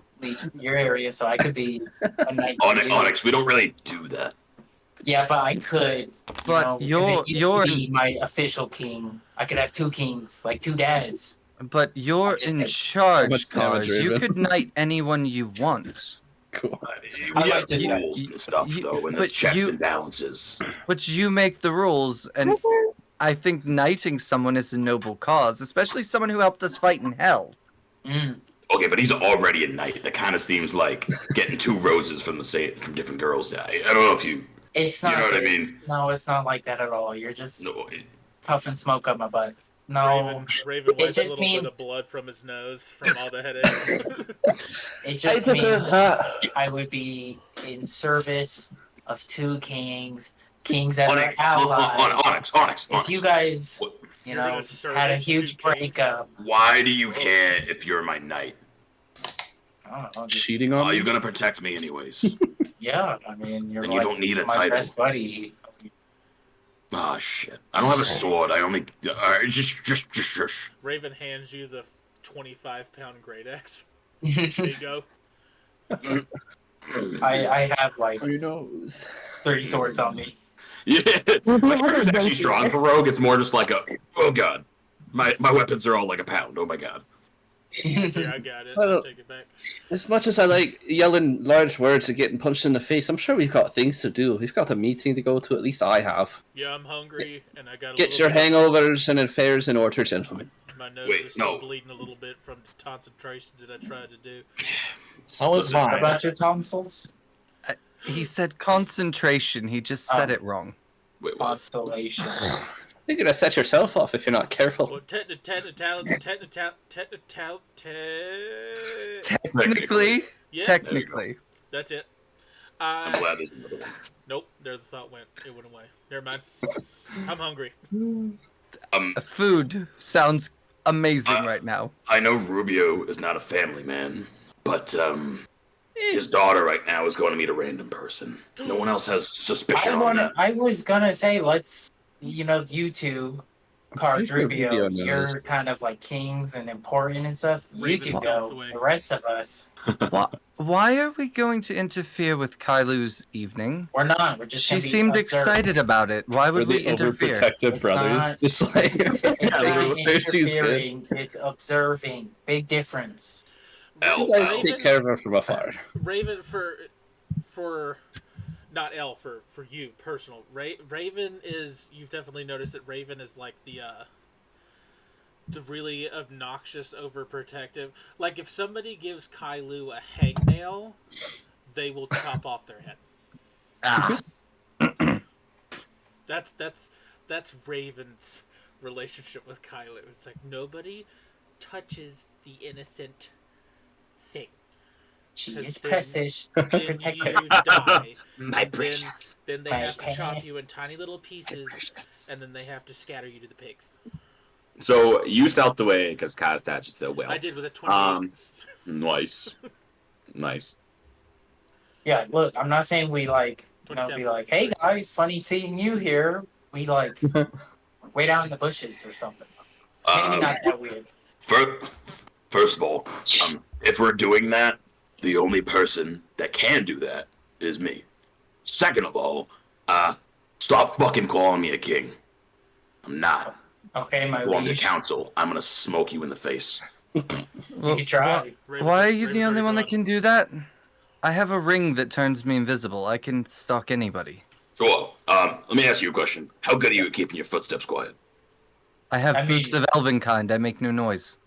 area, so I could be a knight. too. Onyx, we don't really do that. Yeah, but I could. But you know, you're- be my official king. I could have two kings, like two dads. But you're I'm just in kidding. charge, How much damage, Cars. You Raven? could knight anyone you want. Cool. We I like have this guy. rules and stuff, You- though, and but there's checks you- and balances. But you make the rules, and I think knighting someone is a noble cause, especially someone who helped us fight in hell. Mm. Okay, but he's already a knight. That kind of seems like getting two roses from different girls. I don't know if you. It's You not. know what I that- mean? No, it's not like that at all. You're just No, puffing smoke up my butt. No, Raven it wipes a just little means bit of blood from his nose from all the headaches. it just I means deserve that. I would be in service of two kings that are Onyx, allies. Onyx. If you guys, What- you You're know, gonna service had a two huge kings? breakup, Why do you care if you're my knight? I don't know. Just, Cheating on Are me? you gonna protect me anyways? yeah, I mean, you're Then you like don't need a my title. best buddy. Ah, shit. I don't have a sword. I only. Just. Raven hands you the 25-pound great axe. There you go. I have like Who knows? 3 swords on me. Yeah. Rubio My has character's his actually rapier. strong for rogue. It's more just like a. Oh god. My weapons are all like a pound. Oh my god. Here, I got it. Well, I'll take it back. As much as I like yelling large words and getting punched in the face, I'm sure we've got things to do. We've got a meeting to go to. At least I have. Yeah, I'm hungry, and I got a Get little your bit- hangovers and affairs in order, gentlemen. My nose Wait, is still no. bleeding a little bit from the concentration that I tried to do. So was What mine. about your tonsils? He said concentration. He just said Oh. it wrong. Wait, what? Constellation. You're gonna set yourself off if you're not careful. Well, Technically, yeah, technically. that's it. I'm glad there's another one. Nope, there the thought went. It went away. Never mind. I'm hungry. Food sounds amazing right now. I know Rubio is not a family man, but his daughter right now is going to meet a random person. No one else has suspicion on that. I was gonna say, let's, you two, Cars think Rubio, Rubio knows. you're kind of like kings and important and stuff. You Raven two stealths go. away. The rest of us, Why are we going to interfere with Kailu's evening? we're not. We're just. She gonna be seemed observant. excited about it. Why We're would we the interfere? overprotective It's brothers. not- Just like It's not she's good. interfering. It's observing. Big difference. You guys take care of her from afar. Raven for not L for you personal. Raven is, you've definitely noticed that Raven is like the really obnoxious, overprotective. Like if somebody gives Kailu a hangnail, they will chop off their head. Ah. That's Raven's relationship with Kailu. It's like nobody touches the innocent thing. She Has is been- precious. Then Protect you her. die. My Then, precious. then they My have to chop precious. you in tiny little pieces, and then they have to scatter you to the pigs. So you stealthed away because Kazdatch is still well. I did with a 28. Nice. Nice. Yeah, look, I'm not saying we like, be 27. like, hey guys, funny seeing you here. We like, wait out in the bushes or something. Maybe not that weird. First of all, if we're doing that, the only person that can do that is me. Second of all, stop fucking calling me a king. I'm not. Okay, my Formed a liege. council. I'm gonna smoke you in the face. You can try. Why are you the only one that can do that? I have a ring that turns me invisible. I can stalk anybody. Sure. Let me ask you a question. How good are you at keeping your footsteps quiet? I have I boots mean- of elven kind. I make no noise.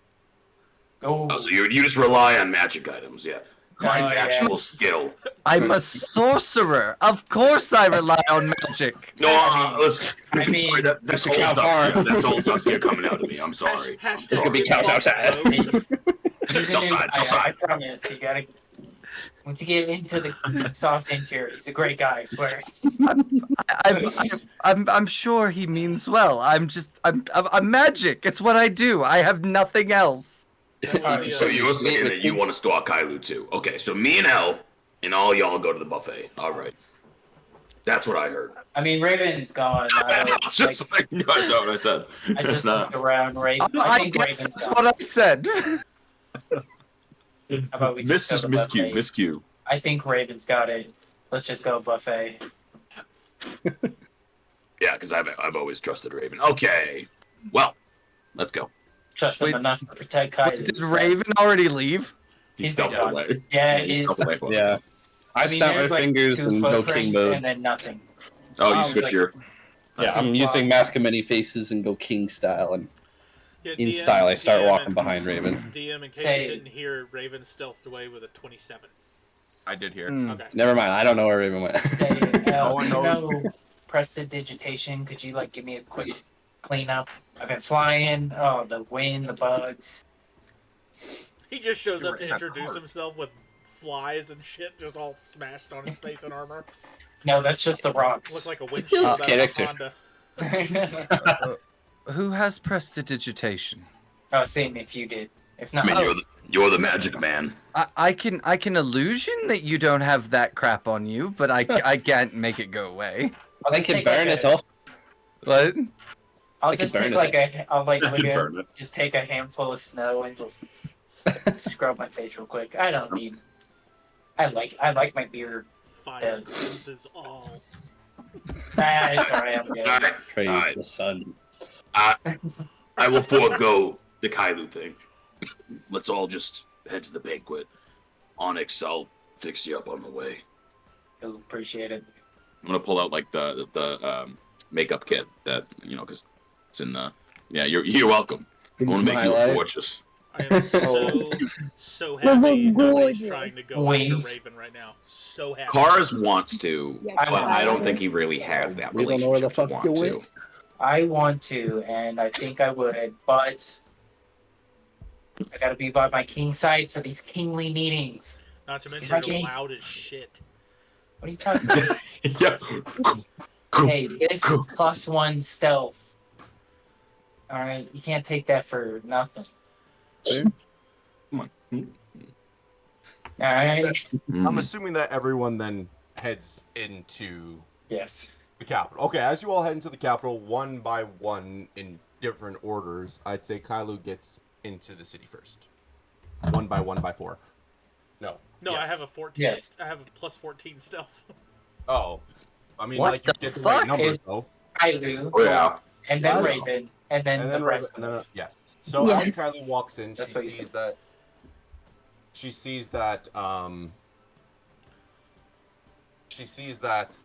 Go. Oh, so you just rely on magic items, yeah. Mine's Oh, yeah. actual skill. I'm a sorcerer. Of course I rely on magic. No, listen. I mean, sorry, that's a old cow Tuskia. farm. That's old Tuskia coming out of me. I'm sorry. Hashtag It's gonna be couch outside. He's South side, I south side. I promise, you gotta. Once you get into the soft interior, he's a great guy. I swear. I'm sure he means well. I'm magic. It's what I do. I have nothing else. So you're saying that you want to stalk Kailu too? Okay, so me and Elle and all y'all go to the buffet. All right, that's what I heard. I mean, Raven's gone. It's just like no, that's not what I said. I It's just not. looked around. Raven. I I think guess Raven's that's gone. what I said. How about we just go to buffet? Miscue. I think Raven's got it. Let's just go buffet. Yeah, because I've always trusted Raven. Okay, well, let's go. Trust him Wait. enough to protect Kylie. Did Raven already leave? He's stealthed been gone. away. Yeah, He's he's. stealthed away for a Yeah. I mean, snap my there's like fingers 2 and go king footprints mode. and then nothing. Oh, I you was switch like- your. Yeah, I'm using Mask of Many Faces and go king style, and Yeah, in DM style I start DM walking and- behind Raven. DM, in case Say- you didn't hear, Raven stealthed away with a 27. I did hear. Okay. Never mind. I don't know where Raven went. No one knows. Prestidigitation, could you like give me a quick cleanup? I've been flying. Oh, the wind, the bugs. He just shows You up were to in that introduce car. himself with flies and shit just all smashed on his face and armor. No, that's just the rocks. Look like a windshield out of a character. Honda. Who has prestidigitation? Oh, same if you did. If not, I mean, you're the magic man. I can illusion that you don't have that crap on you, but I can't make it go away. I'll I just can take, burn like, it off. What? I'll I can just burn take it. like I'll like I can burn it. just take a handful of snow and just scrub my face real quick. I don't need. I like my beard. Fire loses all. It's alright. I'm good. Alright, Praise alright. the sun. I will forego the Kailu thing. Let's all just head to the banquet. Onyx, I'll fix you up on the way. You'll appreciate it. I'm gonna pull out like the makeup kit that because it's in the. Yeah, you're welcome. I want to make you look gorgeous. I am so Well, happy they're nobody's gorgeous. trying to go Wings. after Raven right now. So happy. Cars wants to, Yeah, but I don't Cars. think he really has that We don't know where the relationship to fuck want you to. went. I want to, and I think I would, but I gotta be by my king side for these kingly meetings. Not to mention Like you're a- loud as shit. What are you talking about? Yeah. Hey, this +1 stealth. Alright, you can't take that for nothing. Come on. Alright? I'm assuming that everyone then heads into Yes. the capital. Okay, as you all head into the capital, one by one in different orders, I'd say Kailu gets into the city first. One by 4. No. No, I Yes. have a 14. Yes. I have a plus 14 stealth. Oh. I mean, What like, you the did the right fuck? numbers, though. Kylu, Oh yeah. and then Yes. Raven, and then the rest of and then- us. yes. So Yeah. as Kylie walks in, That's what you said. she sees that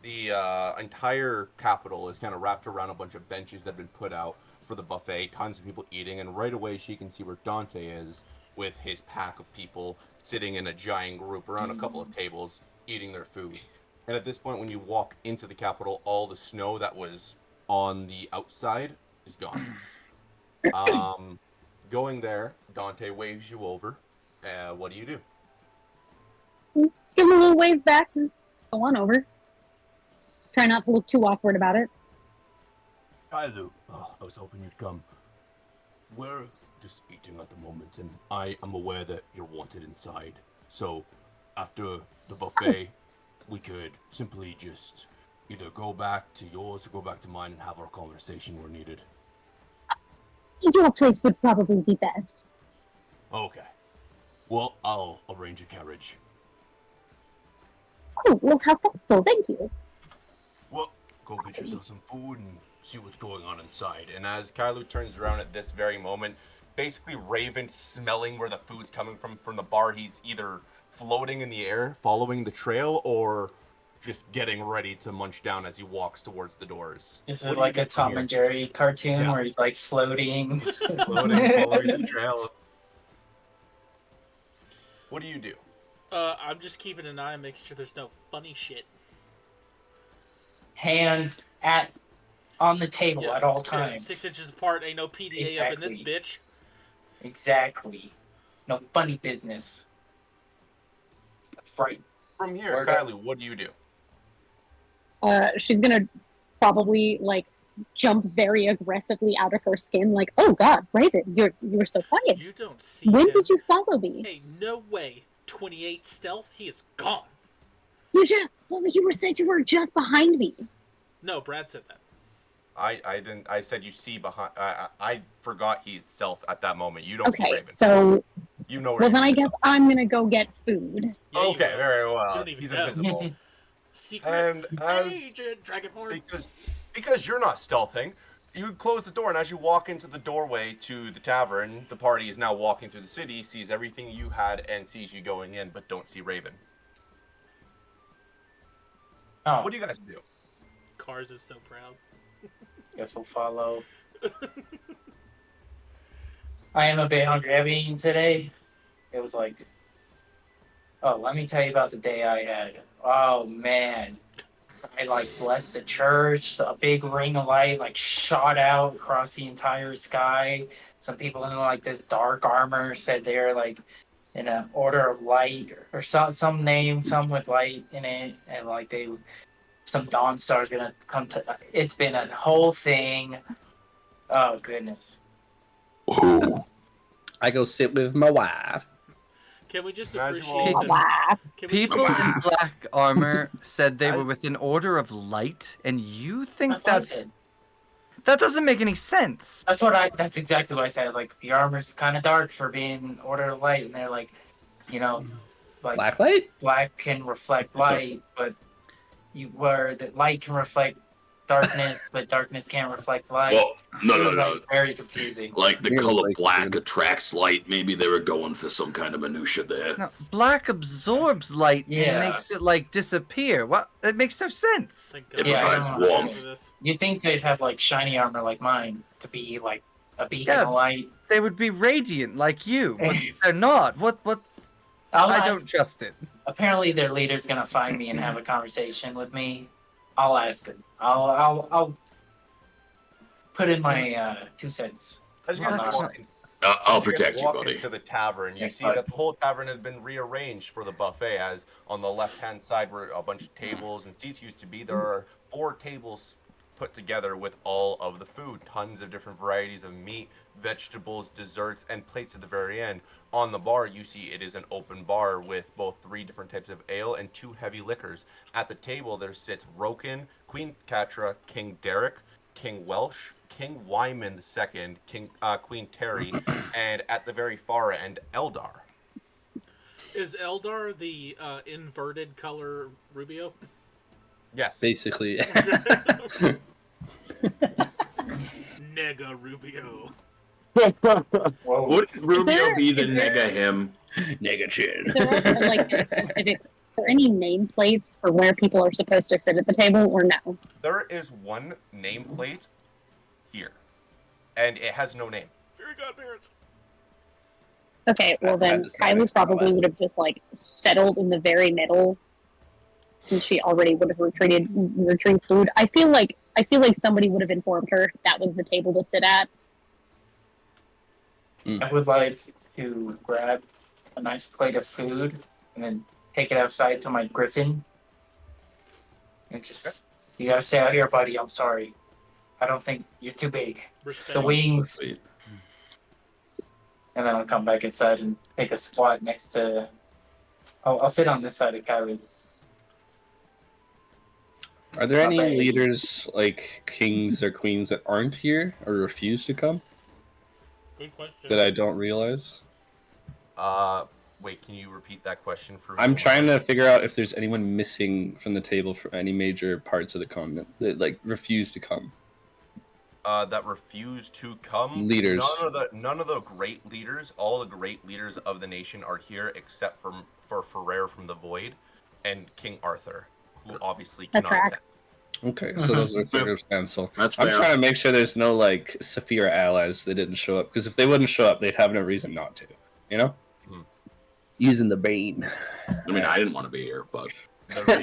the entire capital is kind of wrapped around a bunch of benches that have been put out for the buffet. Tons of people eating, and right away she can see where Dante is with his pack of people sitting in a giant group around a couple of tables eating their food. And at this point, when you walk into the capital, all the snow that was on the outside is gone. Going there, Dante waves you over. What do you do? Give him a little wave back and go on over. Try not to look too awkward about it. Kailu, I was hoping you'd come. We're just eating at the moment, and I am aware that you're wanted inside. So, after the buffet, we could simply just either go back to yours or go back to mine and have our conversation where needed. Your place would probably be best. Okay. Well, I'll arrange a carriage. Oh, well, how thoughtful. Thank you. Well, go get yourself some food and see what's going on inside. And as Kailu turns around at this very moment, basically Raven smelling where the food's coming from the bar, he's either floating in the air, following the trail, or just getting ready to munch down as he walks towards the doors. Is What it do like you a do from Tom here? and Jerry cartoon Yeah. where he's like floating? Floating, following the trail. What do you do? I'm just keeping an eye and making sure there's no funny shit. Hands on the table at all times. 6 inches apart, ain't no PDA up in this Exactly. bitch. Exactly. No funny business. Right. From here, Word up. Kailu, what do you do? She's gonna probably like jump very aggressively out of her skin, like, "Oh God, Raven, you were so quiet. You don't see When him. did you follow me? Hey, no way. 28 stealth, he is gone. You just well, you were said you were just behind me. No, Brad said that. I didn't. I said you see behind. I forgot he's stealth at that moment. You don't see Okay, Raven. so You know where. well he then I is. guess I'm gonna go get food. Yeah, you Okay, know. very You well. don't even He's know. invisible. Secret And as agent, Dragonborn. because you're not stealthing, you close the door, and as you walk into the doorway to the tavern, the party is now walking through the city, sees everything you had, and sees you going in, but don't see Raven. Oh, What do you guys do? Cars is so proud. guess we'll follow. I am a bit hungry. Have you eaten today? It was like Oh, let me tell you about the day I had. Oh man, I like blessed the church. A big ring of light like shot out across the entire sky. Some people in like this dark armor said they're like in an order of light or some name, some with light in it, and like some dawn star's gonna come to. It's been a whole thing. Oh goodness. Ooh. I go sit with my wife. Can we just Imagine appreciate all- the, Wow. can we People just, in black armor said they were Guys- within order of light, and you think That's what I that's said. that doesn't make any sense. That's exactly what I said. I was like, your armor's kind of dark for being order of light, and they're like, you know, like Blacklight? black can reflect light, but the light can reflect darkness, but darkness can't reflect light. Well, It no, was no. like very confusing. Like the Yeah, color like, black dude. attracts light. Maybe they were going for some kind of minutia there. No, black absorbs light Yeah. and makes it like disappear. What? It makes no sense. thank It God Yeah, provides I don't know. warmth. for this. You'd think they'd have like shiny armor like mine to be like a beacon Yeah. of light. They would be radiant like you, but they're not. What? I'll I ask- don't trust it. Apparently, their leader's gonna find me and have a conversation with me. I'll ask him. I'll put in my 2 cents. As you guys That's walk in, I'll as you guys protect you, walk buddy. into the tavern, you Yes, see bud. that the whole tavern had been rearranged for the buffet. As on the left-hand side where a bunch of tables and seats used to be, there are 4 tables put together with all of the food, tons of different varieties of meat, vegetables, desserts, and plates at the very end. On the bar, you see it is an open bar with both 3 different types of ale and 2 heavy liquors. At the table, there sits Roken, Queen Catra, King Derek, King Welsh, King Wyman II, Queen Terry, and at the very far end, Eldar. Is Eldar the inverted color Rubio? Yes. Basically. Nega Rubio. Whoa. Wouldn't Rubio there- be the is there- nega him? Nega chin. Is there also, like a specific, are there any nameplates for where people are supposed to sit at the table, or no? There is one nameplate here, and it has no name. Fairy godparents. Okay, well I then had to say Kylie next time, probably but- would have just like settled in the very middle, since she already would have retrieved food. I feel like somebody would have informed her that was the table to sit at. I would like to grab a nice plate of food and then take it outside to my griffin. And just, you gotta stay out here, buddy. I'm sorry. I don't think you're too big. Respect. The wings. Sweet. And then I'll come back inside and take a squat next to. I'll sit on this side of Kylie. Are there any Okay. leaders, like kings or queens, that aren't here or refuse to come Good question. that I don't realize? Wait, can you repeat that question for me? I'm trying to figure out if there's anyone missing from the table from any major parts of the continent that like refuse to come. That refuse to come. Leaders. None of the great leaders, all the great leaders of the nation are here except for Ferrer from the Void and King Arthur, who obviously That cannot attend. tracks. Okay, so those are circumstantial. That's I'm fair. trying to make sure there's no like Saphira allies that didn't show up, because if they wouldn't show up, they'd have no reason not to. You know, Mhm. using the brain. I mean, I didn't want to be here, but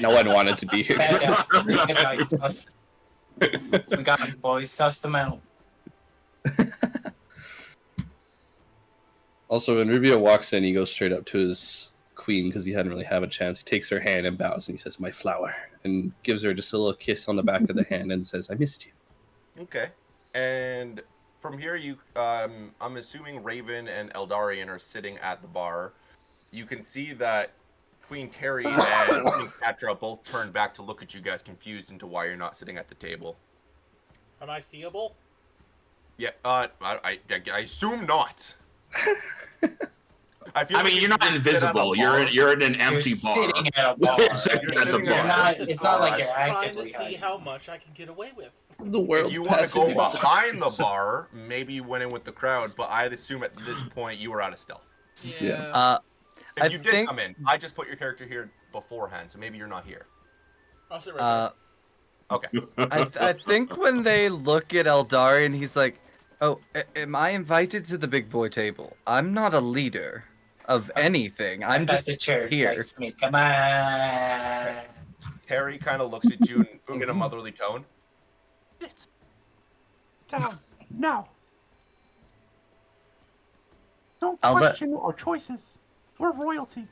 No one wanted to be here. Bad guy. Sus. We got him, boys. Suss them out. Also, when Rubio walks in, he goes straight up to his queen because he hadn't really have a chance. He takes her hand and bows, and he says, "My flower," and gives her just a little kiss on the back of the hand and says, "I missed you." Okay. And from here, I'm assuming Raven and Eldarian are sitting at the bar. You can see that Queen Terry and Queen Catra both turned back to look at you guys, confused into why you're not sitting at the table. Am I seeable? Yeah, I assume not. I feel I like mean, if you're not you sit at a invisible. bar- You're in an You're empty bar. sitting at a bar. You're sitting You're at the sitting bar. at Not- it's not like you're Trying to actively see hiding. how much I can get away with. The world's If you want to passing go me by. behind the bar, maybe you went in with the crowd, but I'd assume at this point you were out of stealth. Yeah. If I you did think- come in, I just put your character here beforehand, so maybe you're not here. I'll sit right Okay. I think when they look at Eldarian, he's like, "Oh, am I invited to the big boy table? I'm not a leader." of anything. I'm That's just the church. here. Likes me. Come on. Terry kind of looks at you in a motherly tone. Sit down now. Don't I'll let- question our choices. We're royalty.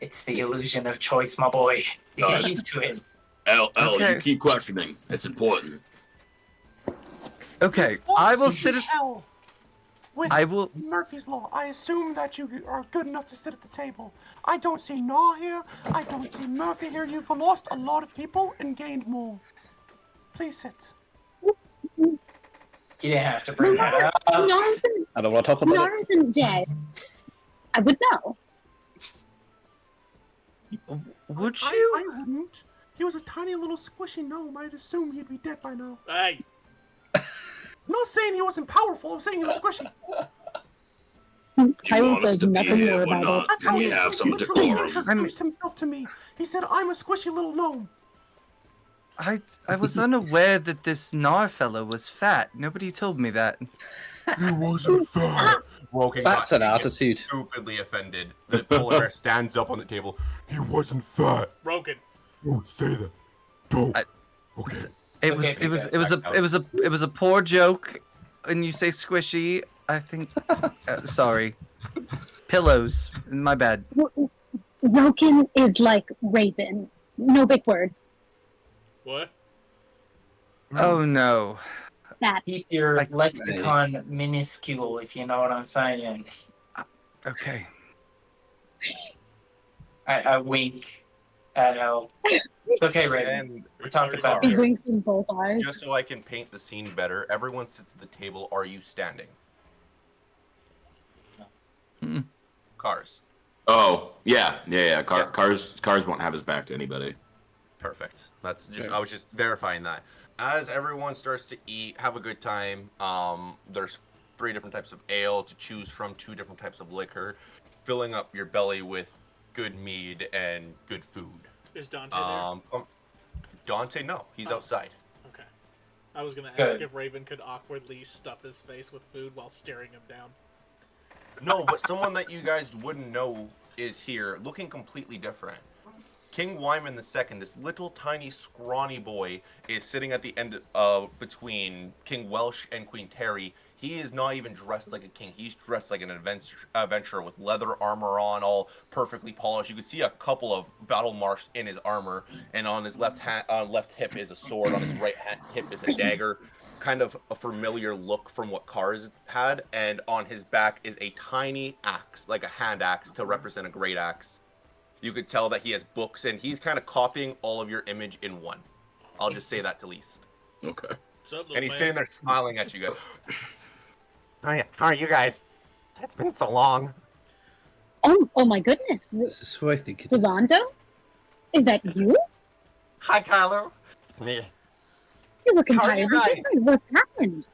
It's the illusion of choice, my boy. You No, get it's- used to it. L, Okay. you keep questioning. It's important. Okay, You I will forced sit me at. hell with I will. Murphy's Law. I assume that you are good enough to sit at the table. I don't see Naw here. I don't see Murphy here. You've lost a lot of people and gained more. Please sit. You didn't have to bring that up. I don't want to talk about it. Nar isn't dead. I would know. Would I you? wouldn't. He was a tiny little squishy gnome. I'd assume he'd be dead by now. Hey, I'm not saying he wasn't powerful. I'm saying he was squishy. Kylo want us says to be nothing here, more we're about not. it. That's how We he have some literally decorum. introduced himself to me. He said, "I'm a squishy little gnome." I was unaware that this Nar fellow was fat. Nobody told me that. He wasn't fat. Woken Fat's an gets attitude. Stupidly offended. The polar bear stands up on the table. He wasn't fat. Roken. Don't say that. Don't. I- Okay. It Okay, was you guys back it was a poor joke, and you say squishy. I think. Sorry. Pillows. My bad. Roken is like Raven. No big words. What? Oh no. That. Keep your Like- lexicon minuscule, if you know what I'm saying. Okay. I wink at L. It's okay, Raven. And We're talking about He beer. winks in both eyes. just so I can paint the scene better, everyone sits at the table. Are you standing? Hmm. Cars. Oh, yeah. Cars won't have his back to anybody. Perfect. That's just I was just verifying that. As everyone starts to eat, have a good time. There's 3 different types of ale to choose from, 2 different types of liquor, filling up your belly with good mead and good food. Is Dante there? Dante, no, he's outside. Okay. I was gonna ask Good. if Raven could awkwardly stuff his face with food while staring him down. No, but someone that you guys wouldn't know is here, looking completely different. King Wyman II, this little tiny scrawny boy, is sitting at the end between King Welsh and Queen Terry. He is not even dressed like a king. He's dressed like an adventurer with leather armor on, all perfectly polished. You can see a couple of battle marks in his armor, and on his left hip is a sword. On his right hip is a dagger. Kind of a familiar look from what Cars had, and on his back is a tiny axe, like a hand axe, to represent a great axe. You could tell that he has books, and he's kind of copying all of your image in one. I'll just say that to least. Okay. What's up, little And he's man? sitting there smiling at you guys. How are you guys? It's been so long. Oh my goodness. This is who I think it is. Rolando? Is that you? Hi, Kylo. It's me. You're looking How are tired. you and guys? different. What's happened?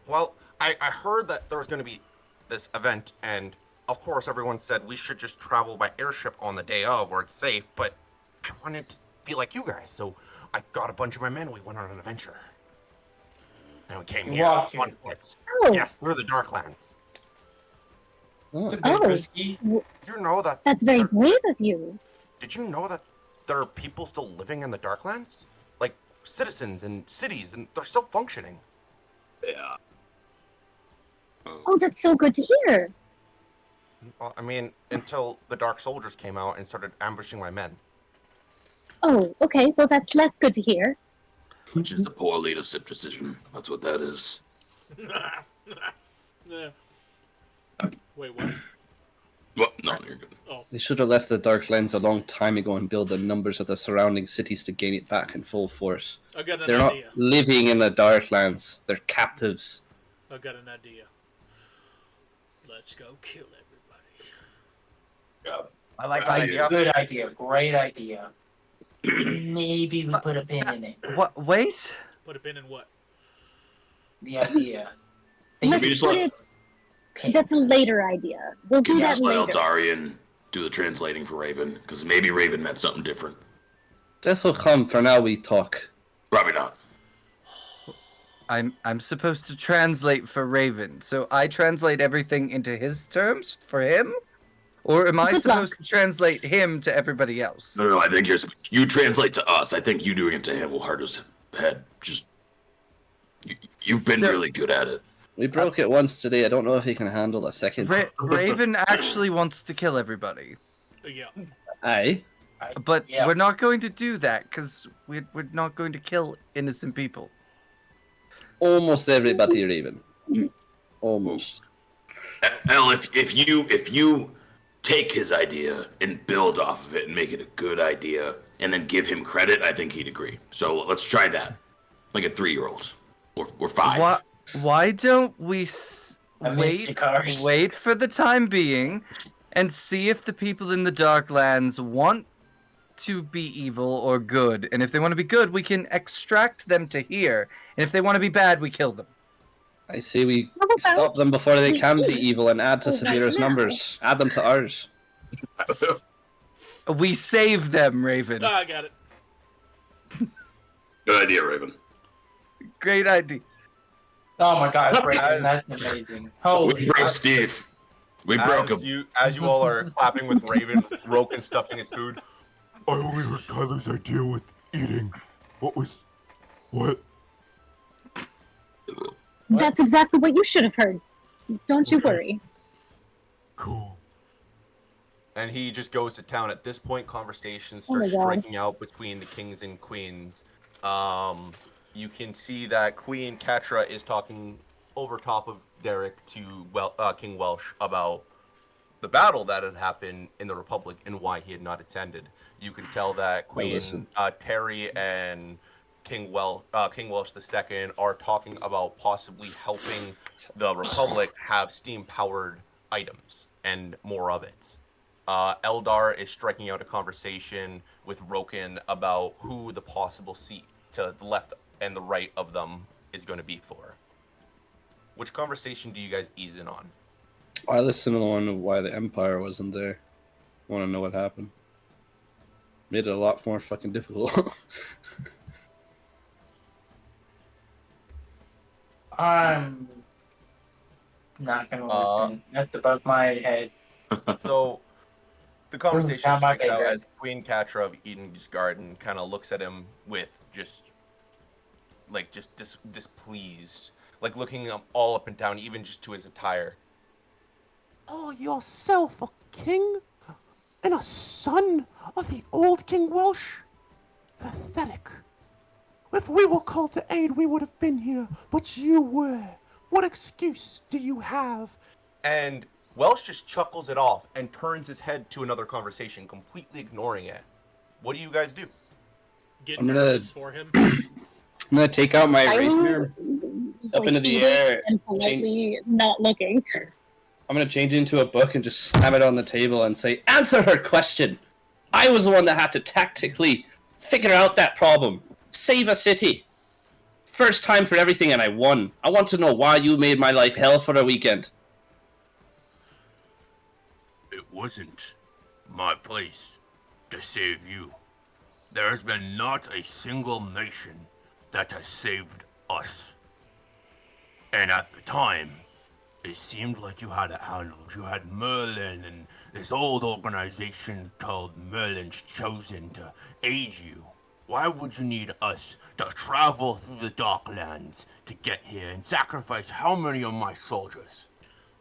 Well, I heard that there was going to be this event, and of course everyone said we should just travel by airship on the day of where it's safe, but I wanted to be like you guys, so I got a bunch of my men and we went on an adventure. And we came You here walked on here. foot. Oh, Yes, through the Darklands. Oh. It's a bit Oh. risky. Did you know that? that's very there- brave of you. Did you know that there are people still living in the Darklands? Like citizens and cities, and they're still functioning. Yeah. Oh, that's so good to hear. Well, I mean, until the Dark Soldiers came out and started ambushing my men. Oh, okay. Well, that's less good to hear. Which is the poor leadership decision. That's what that is. Yeah. Wait, what? Well, no, you're good. They should have left the Darklands a long time ago and built the numbers of the surrounding cities to gain it back in full force. I got an They're not idea. living in the Darklands. They're captives. I got an idea. Let's go kill everybody. I like Good that. idea. Good idea. Great idea. Maybe we put a pin in it. What? Wait. Put a pin in what? The idea. Let's we just put let- it. That's a later idea. We'll do Can you that just let later. Eldarian do the translating for Raven? Because maybe Raven meant something different. Death will come. For now, we talk. Probably not. I'm supposed to translate for Raven, so I translate everything into his terms for him. Or am I Good supposed to translate him to everybody else? No, I think you translate to us. I think you doing it to him will hurt his head. Just you've been really good at it. We broke it once today. I don't know if he can handle a second. Raven actually wants to kill everybody. Yeah. Aye. But Yeah. we're not going to do that because we're not going to kill innocent people. Almost everybody, Raven. Almost. Well, if you take his idea and build off of it and make it a good idea, and then give him credit, I think he'd agree. So let's try that, like a 3-year-old or 5. Why don't we wait for the time being and see if the people in the Darklands want to be evil or good? And if they want to be good, we can extract them to here. And if they want to be bad, we kill them. I say we How about stop them before they we can be eat evil and add to right Severa's now? numbers. Add them to ours. We save them, Raven. I got it. Good idea, Raven. Great idea. Oh my God, Raven, that's amazing. Holy We broke crap. Steve. We broke him. As you all are clapping with Raven, Roken stuffing his food. I only heard Kyler's idea with eating. What? That's exactly what you should have heard. Don't you worry. Cool. And he just goes to town. At this point, conversations Oh my start God. striking out between the kings and queens. You can see that Queen Catra is talking over top of Derek to King Welsh about the battle that had happened in the Republic and why he had not attended. You can tell that Queen listen. Terry and King Welsh II are talking about possibly helping the Republic have steam-powered items and more of it. Eldar is striking out a conversation with Roken about who the possible seat to the left and the right of them is going to be for. Which conversation do you guys ease in on? I listened to the one of why the Empire wasn't there. Want to know what happened? Made it a lot more fucking difficult. I'm not gonna listen. That's above my head. So, the conversation Not my sticks out favorite. as Queen Catra of Eden's Garden kind of looks at him with just displeased, like looking all up and down, even just to his attire. Oh, yourself a king? And a son of the old King Welsh? Pathetic. If we were called to aid, we would have been here, but you were. What excuse do you have? And Welsh just chuckles it off and turns his head to another conversation, completely ignoring it. What do you guys do? Get I'm gonna- nervous for him. I'm gonna take out my I rapier just, up like, into the eat it air. and politely not looking. I'm gonna change into a book and just slam it on the table and say, "Answer her question. I was the one that had to tactically figure out that problem. Save a city. First time for everything, and I won. I want to know why you made my life hell for a weekend." It wasn't my place to save you. There has been not a single nation that has saved us. And at the time, it seemed like you had it handled. You had Merlin and this old organization called Merlin's Chosen to aid you. Why would you need us to travel through the Darklands to get here and sacrifice how many of my soldiers?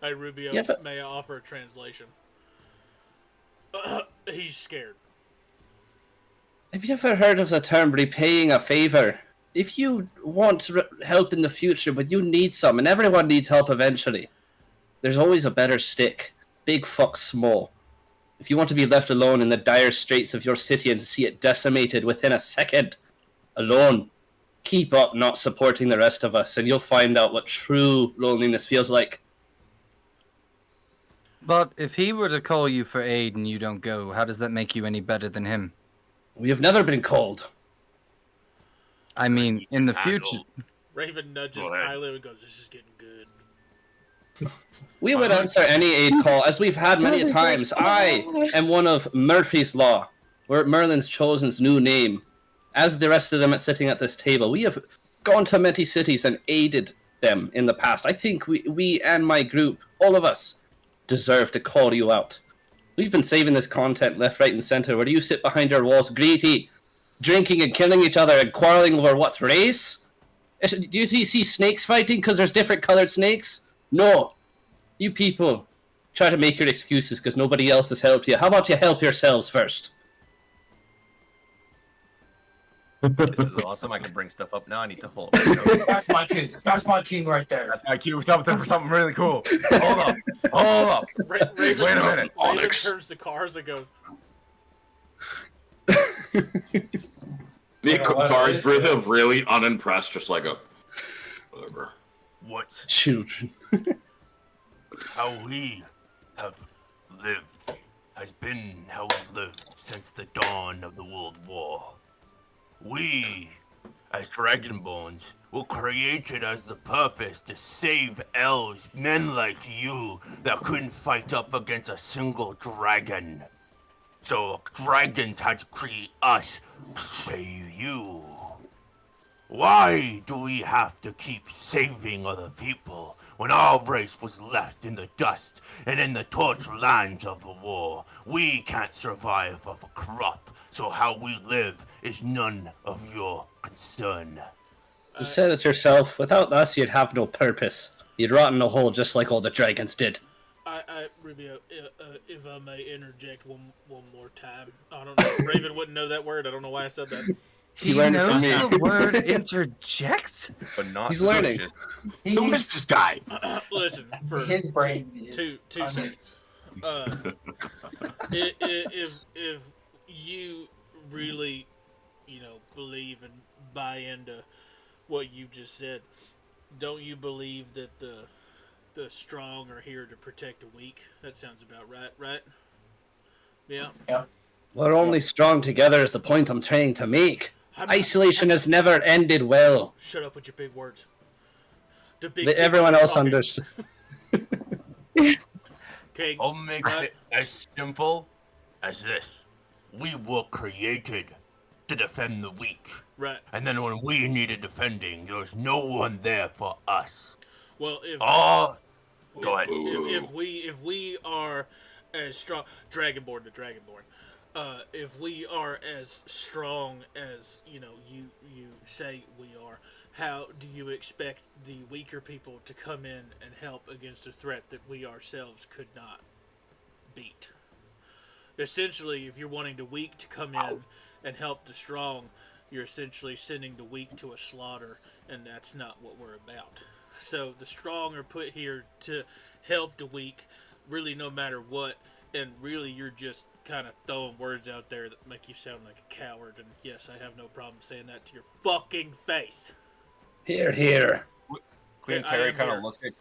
Hey, Rubio, Yeah, but- may I offer a translation? He's scared. Have you ever heard of the term repaying a favor? If you want help in the future, but you need some, and everyone needs help eventually, there's always a better stick. Big fuck small. If you want to be left alone in the dire straits of your city and to see it decimated within a second, alone, keep up not supporting the rest of us, and you'll find out what true loneliness feels like. But if he were to call you for aid and you don't go, how does that make you any better than him? We have never been called. I mean, in the future. Raven nudges Go ahead. Kylo and goes, "This is getting good." We would answer any aid call, as we've had many times. I am one of Murphy's Law, where Merlin's Chosen's new name. As the rest of them sitting at this table, we have gone to many cities and aided them in the past. I think we and my group, all of us, deserve to call you out. We've been saving this content left, right, and center. Where do you sit behind your walls, greedy, drinking and killing each other and quarreling over what race? Do you see snakes fighting because there's different colored snakes? No. You people try to make your excuses because nobody else has helped you. How about you help yourselves first? This is awesome. I can bring stuff up now. I need to hold up. That's my king. That's my king right there. That's my cue. Something for something really cool. Hold up. Hold up. Raven, Wait a minute. Raven Onyx. turns to cars and goes, Me, what Kari's is it? really unimpressed, just like a whatever. What Children. how we have lived has been how we've lived since the dawn of the World War. We, as Dragonborns, were created as the purpose to save elves, men like you that couldn't fight up against a single dragon. So dragons had to create us to save you. Why do we have to keep saving other people when our race was left in the dust and in the tortured lands of the war? We can't survive off a crop, so how we live is none of your concern. You said it yourself. Without us, you'd have no purpose. You'd rot in a hole just like all the dragons did. Rubio, if I may interject one more time. I don't know. Raven wouldn't know that word. I don't know why I said that. He learned it from knows me. the word interject? But not He's learning. suspicious. Who is this guy? Listen, for His brain is two seconds. If you really, believe and buy into what you just said, don't you believe that the strong are here to protect the weak? That sounds about right? Yeah. We're only strong together is the point I'm trying to make. Isolation has never ended well. Shut up with your big words. The big Everyone else talking. understood. Okay. I'll make it as simple as this. We were created to defend the weak. Right. And then when we needed defending, there was no one there for us. Well, if Go ahead. if we are as strong, Dragonborn to Dragonborn, if we are as strong as you say we are, how do you expect the weaker people to come in and help against a threat that we ourselves could not beat? Essentially, if you're wanting the weak to come in and help the strong, you're essentially sending the weak to a slaughter, and that's not what we're about. So the strong are put here to help the weak, really no matter what, and really you're just kind of throwing words out there that make you sound like a coward, and yes, I have no problem saying that to your fucking face. Here, here. Queen I Terry am kind here. of looks at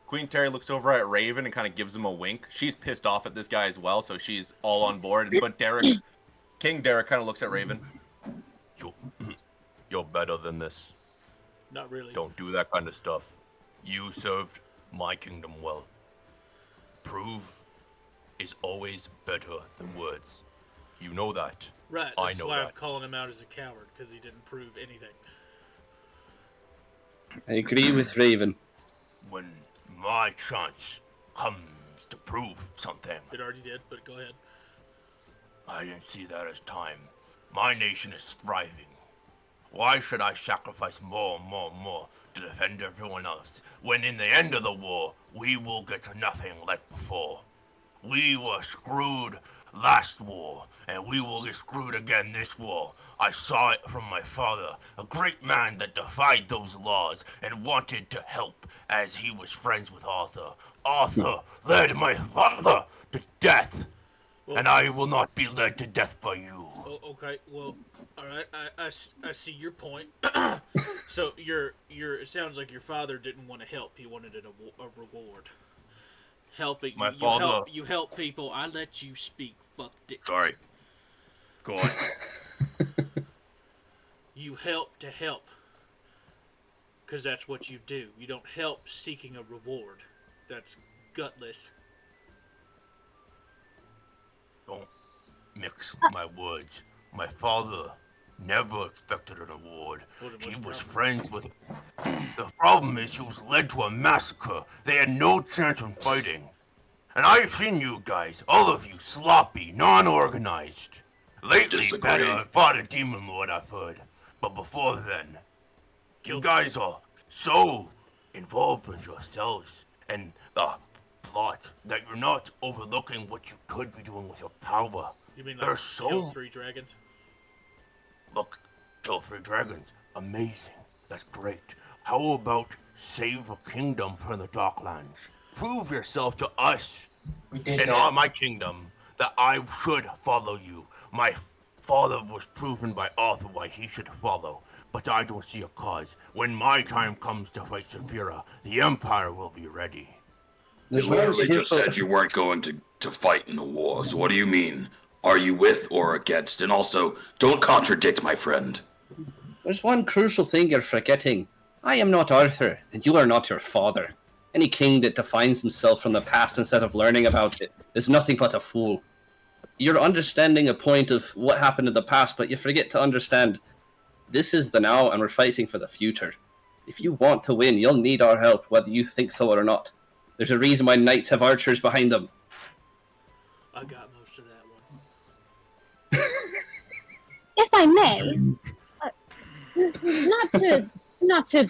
Queen Terry looks over at Raven and kind of gives him a wink. She's pissed off at this guy as well, so she's all on board. But King Derek kind of looks at Raven. You're better than this. Not really. Don't do that kind of stuff. You served my kingdom well. Proof is always better than words. You know that. Right, I that's know why I'm that. calling him out as a coward, because he didn't prove anything. I agree with Raven. When my chance comes to prove something, It already did, but go ahead. I didn't see that as time. My nation is thriving. Why should I sacrifice more and more and more to defend everyone else, when in the end of the war, we will get to nothing like before? We were screwed last war, and we will get screwed again this war. I saw it from my father, a great man that defied those laws and wanted to help as he was friends with Arthur. Arthur led my father to death, Well, and I will not be led to death by you. Oh, okay, well, all right, I see your point. So it sounds like your father didn't want to help. He wanted a reward. Helping My you father- you help people. I let you speak. Fuck dick. Sorry. Go on. You help to help. Because that's what you do. You don't help seeking a reward. That's gutless. Don't mix my words. My father never expected an award. Well, then He what's the was problem? friends with... The problem is he was led to a massacre. They had no chance in fighting. And I've seen you guys, all of you, sloppy, non-organized. Lately, Disagree. better fought a demon lord, I've heard. But before then, you guys are so involved with yourselves and the plot that you're not overlooking what you could be doing with your power. You mean They're like kill so 3 dragons? Look, kill 3 dragons. Amazing. That's great. How about save a kingdom from the Darklands? Prove yourself to us We did and that. my kingdom that I should follow you. My father was proven by Arthur why he should follow, but I don't see a cause. When my time comes to fight Saphira, the Empire will be ready. There's You one literally just crucial- said you weren't going to fight in the war, so what do you mean? Are you with or against? And also, don't contradict my friend. There's one crucial thing you're forgetting. I am not Arthur, and you are not your father. Any king that defines himself from the past instead of learning about it is nothing but a fool. You're understanding a point of what happened in the past, but you forget to understand this is the now, and we're fighting for the future. If you want to win, you'll need our help, whether you think so or not. There's a reason why knights have archers behind them. I got most of that one. If I may, not to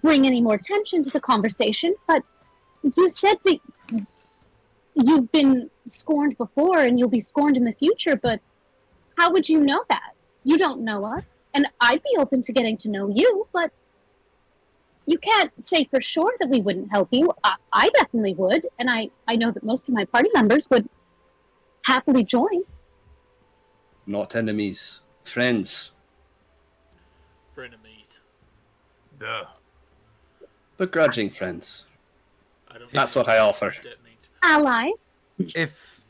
bring any more tension to the conversation, but you said that you've been scorned before and you'll be scorned in the future, but how would you know that? You don't know us, and I'd be open to getting to know you, but you can't say for sure that we wouldn't help you. I definitely would, and I know that most of my party members would happily join. Not enemies, friends. Frenemies. Duh. Begrudging friends. I don't That's know what I offer. that means. Allies.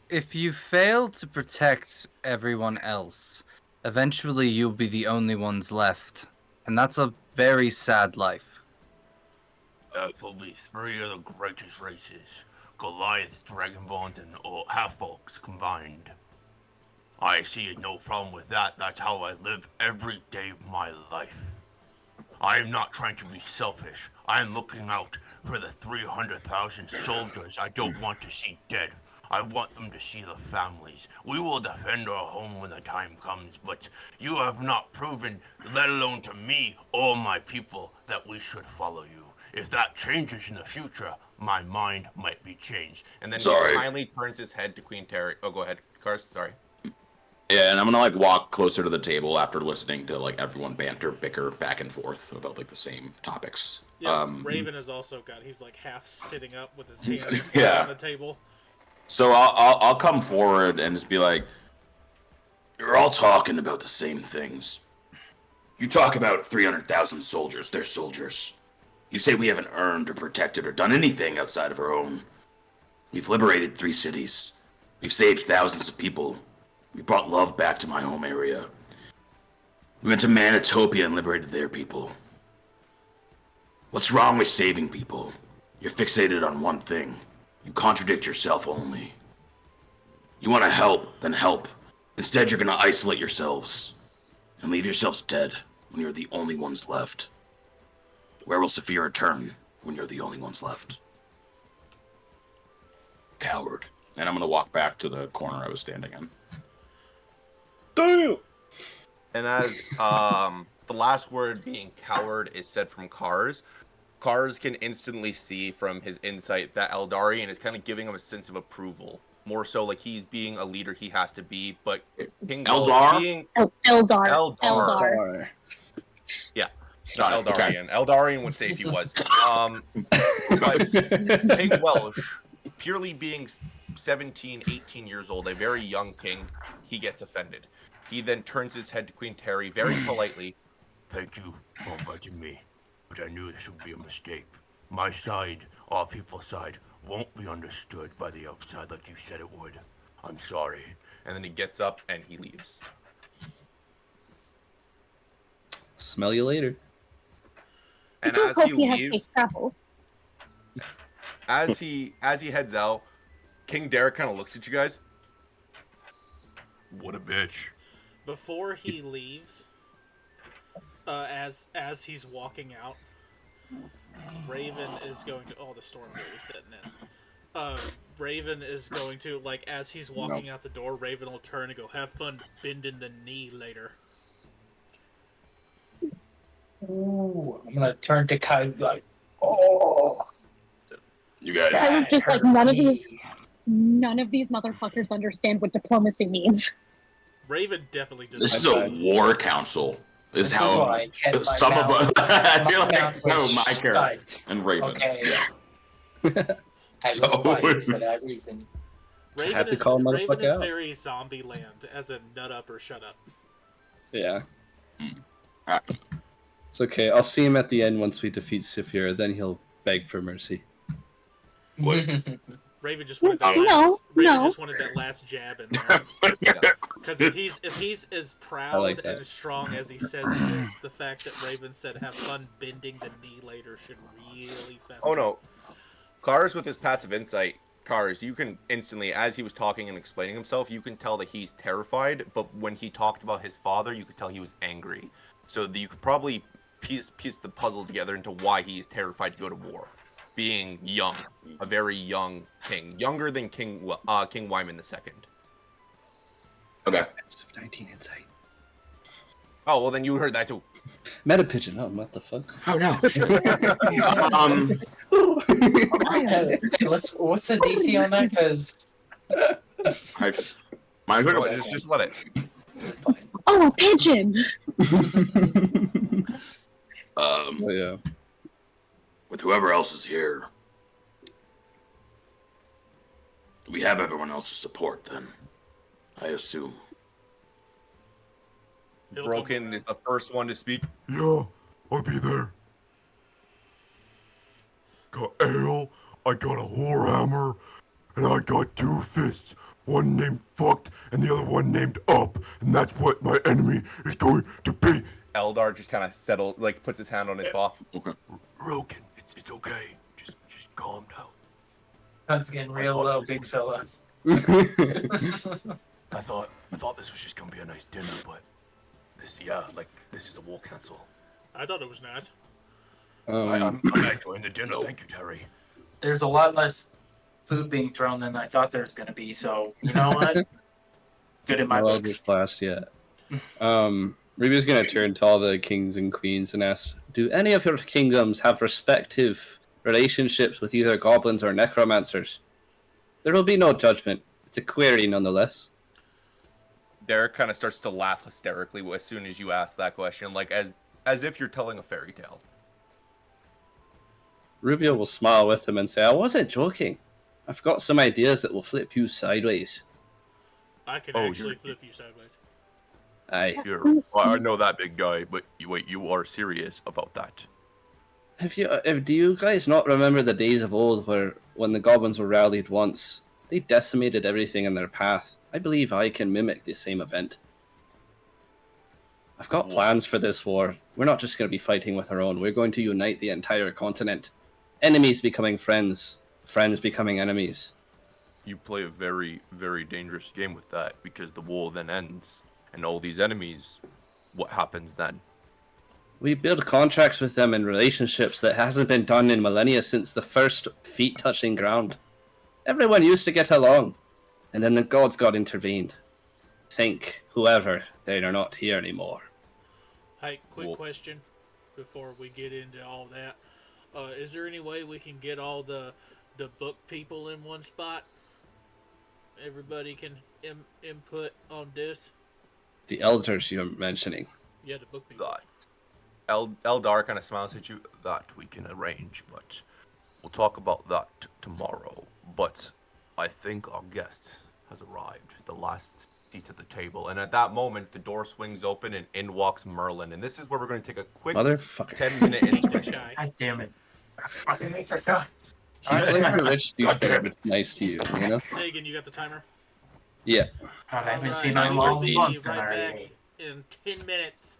If you fail to protect everyone else, eventually you'll be the only ones left, and that's a very sad life. That's only 3 of the greatest races. Goliath, Dragonborns, and half-orcs combined. I see no problem with that. That's how I live every day of my life. I am not trying to be selfish. I am looking out for the 300,000 soldiers I don't want to see dead. I want them to see the families. We will defend our home when the time comes, but you have not proven, let alone to me or my people, that we should follow you. If that changes in the future, my mind might be changed. And then Sorry. he kindly turns his head to Queen Terry. Oh, go ahead, Cars. Sorry. Yeah, and I'm gonna like walk closer to the table after listening to like everyone bicker back and forth about like the same topics. Yeah, Raven has also got. He's like half sitting up with his hands Yeah. on the table. So I'll come forward and just be like, You're all talking about the same things. You talk about 300,000 soldiers. They're soldiers. You say we haven't earned or protected or done anything outside of our own. We've liberated 3 cities. We've saved thousands of people. We brought love back to my home area. We went to Manitopia and liberated their people. What's wrong with saving people? You're fixated on one thing. You contradict yourself only. You want to help, then help. Instead, you're going to isolate yourselves and leave yourselves dead when you're the only ones left. Where will Saphira turn when you're the only ones left? Coward. and I'm gonna walk back to the corner I was standing in. Damn! And as the last word being coward is said from Cars can instantly see from his insight that Eldarian is kind of giving him a sense of approval. More so like he's being a leader he has to be, but King Gull Eldar? being Eldar. Or- yeah. Got Not it, okay. Eldarian. Eldarian would say if he was. But King Welsh, purely being 17, 18 years old, a very young king, he gets offended. He then turns his head to Queen Terry very politely. Thank you for inviting me, but I knew this would be a mistake. My side, our people's side, won't be understood by the outside like you said it would. I'm sorry. And then he gets up and he leaves. Smell you later. I And do as hope he he has leaves, safe travels. as he heads out, King Derek kind of looks at you guys. What a bitch. Before he leaves, as he's walking out, Raven is going to. Oh, the storm really setting in. Raven is going to, like, as he's walking out the door, Raven will turn and go, "Have fun bending the knee later." Ooh, I'm gonna turn to Kai like, oh. You guys. I was just like, none of these motherfuckers understand what diplomacy means. Raven definitely does. This is a war council. Is This how why I kept my some of mouth- us. I feel my like mouth so was my character shut. and Raven. Okay. Yeah. I was So- quiet for that reason. Raven Had to is, call Raven motherfucker is out. very zombie land, as a nut up or shut up. Yeah. Alright. It's okay. I'll see him at the end once we defeat Saphira. Then he'll beg for mercy. What? Raven just wanted that No, Raven no. just wanted that last jab in there. Because if he's as proud like that. and as strong as he says he is, the fact that Raven said "have fun bending the knee later" should really fester. Oh no, Cars with his passive insight, Cars, you can instantly, as he was talking and explaining himself, you can tell that he's terrified. But when he talked about his father, you could tell he was angry. So you could probably piece the puzzle together into why he is terrified to go to war. Being young, a very young king, younger than King Wyman II. Okay. Passive 19 insight. Oh well, then you heard that too. Meta pigeon. Oh, what the fuck? Oh no. Hey, what's the DC on that? Because Mine's No, okay. just let it. it's fine. Oh, a pigeon! Oh, yeah. With whoever else is here, we have everyone else's support. Then, I assume. He'll come Broken around. is the first one to speak. Yeah, I'll be there. Got ale, I got a warhammer, and I got 2 fists. One named Fucked and the other one named Up. And that's what my enemy is going to be. Eldar just kind of settled, like puts his hand on his paw. Okay. Roken, it's okay. Just calm down. That's getting real low, big fella. I thought this was just gonna be a nice dinner, but this is a war council. I thought it was nice. I'm enjoying the dinner. Thank you, Terry. There's a lot less food being thrown than I thought there was going to be. So you know what? Good in my no books. Eldritch Blast yet. Ruby's gonna turn to all the kings and queens and ask, do any of your kingdoms have respective relationships with either goblins or necromancers? There will be no judgment. It's a query nonetheless. Derek kind of starts to laugh hysterically as soon as you ask that question, like as if you're telling a fairy tale. Rubio will smile with him and say, I wasn't joking. I've got some ideas that will flip you sideways. I can Oh, actually you're- flip you sideways. Aye. I know that, big guy, but you are serious about that. Do you guys not remember the days of old where when the goblins were rallied once, they decimated everything in their path? I believe I can mimic the same event. I've got plans for this war. We're not just going to be fighting with our own. We're going to unite the entire continent. Enemies becoming friends, friends becoming enemies. You play a very, very dangerous game with that because the war then ends, and all these enemies, what happens then? We build contracts with them in relationships that hasn't been done in millennia since the first feet touching ground. Everyone used to get along, and then the gods got intervened. Think, whoever, they are not here anymore. Hey, quick Well- question before we get into all that. Is there any way we can get all the book people in one spot? Everybody can input on this. The elders you're mentioning. Yeah, the book people. That. Eldar kind of smiles at you. That we can arrange, but we'll talk about that tomorrow. But I think our guest has arrived. The last seat at the table. And at that moment, the door swings open and in walks Merlin. And this is where we're going to take a quick Motherfucker. 10-minute This intermission. guy. God damn it. I fucking hate this guy. He's like a rich douchebag, but it's nice to you, you know? Hagen, you got the timer? Yeah. God, I haven't Alright, seen we him will all be month right already. back in 10 minutes.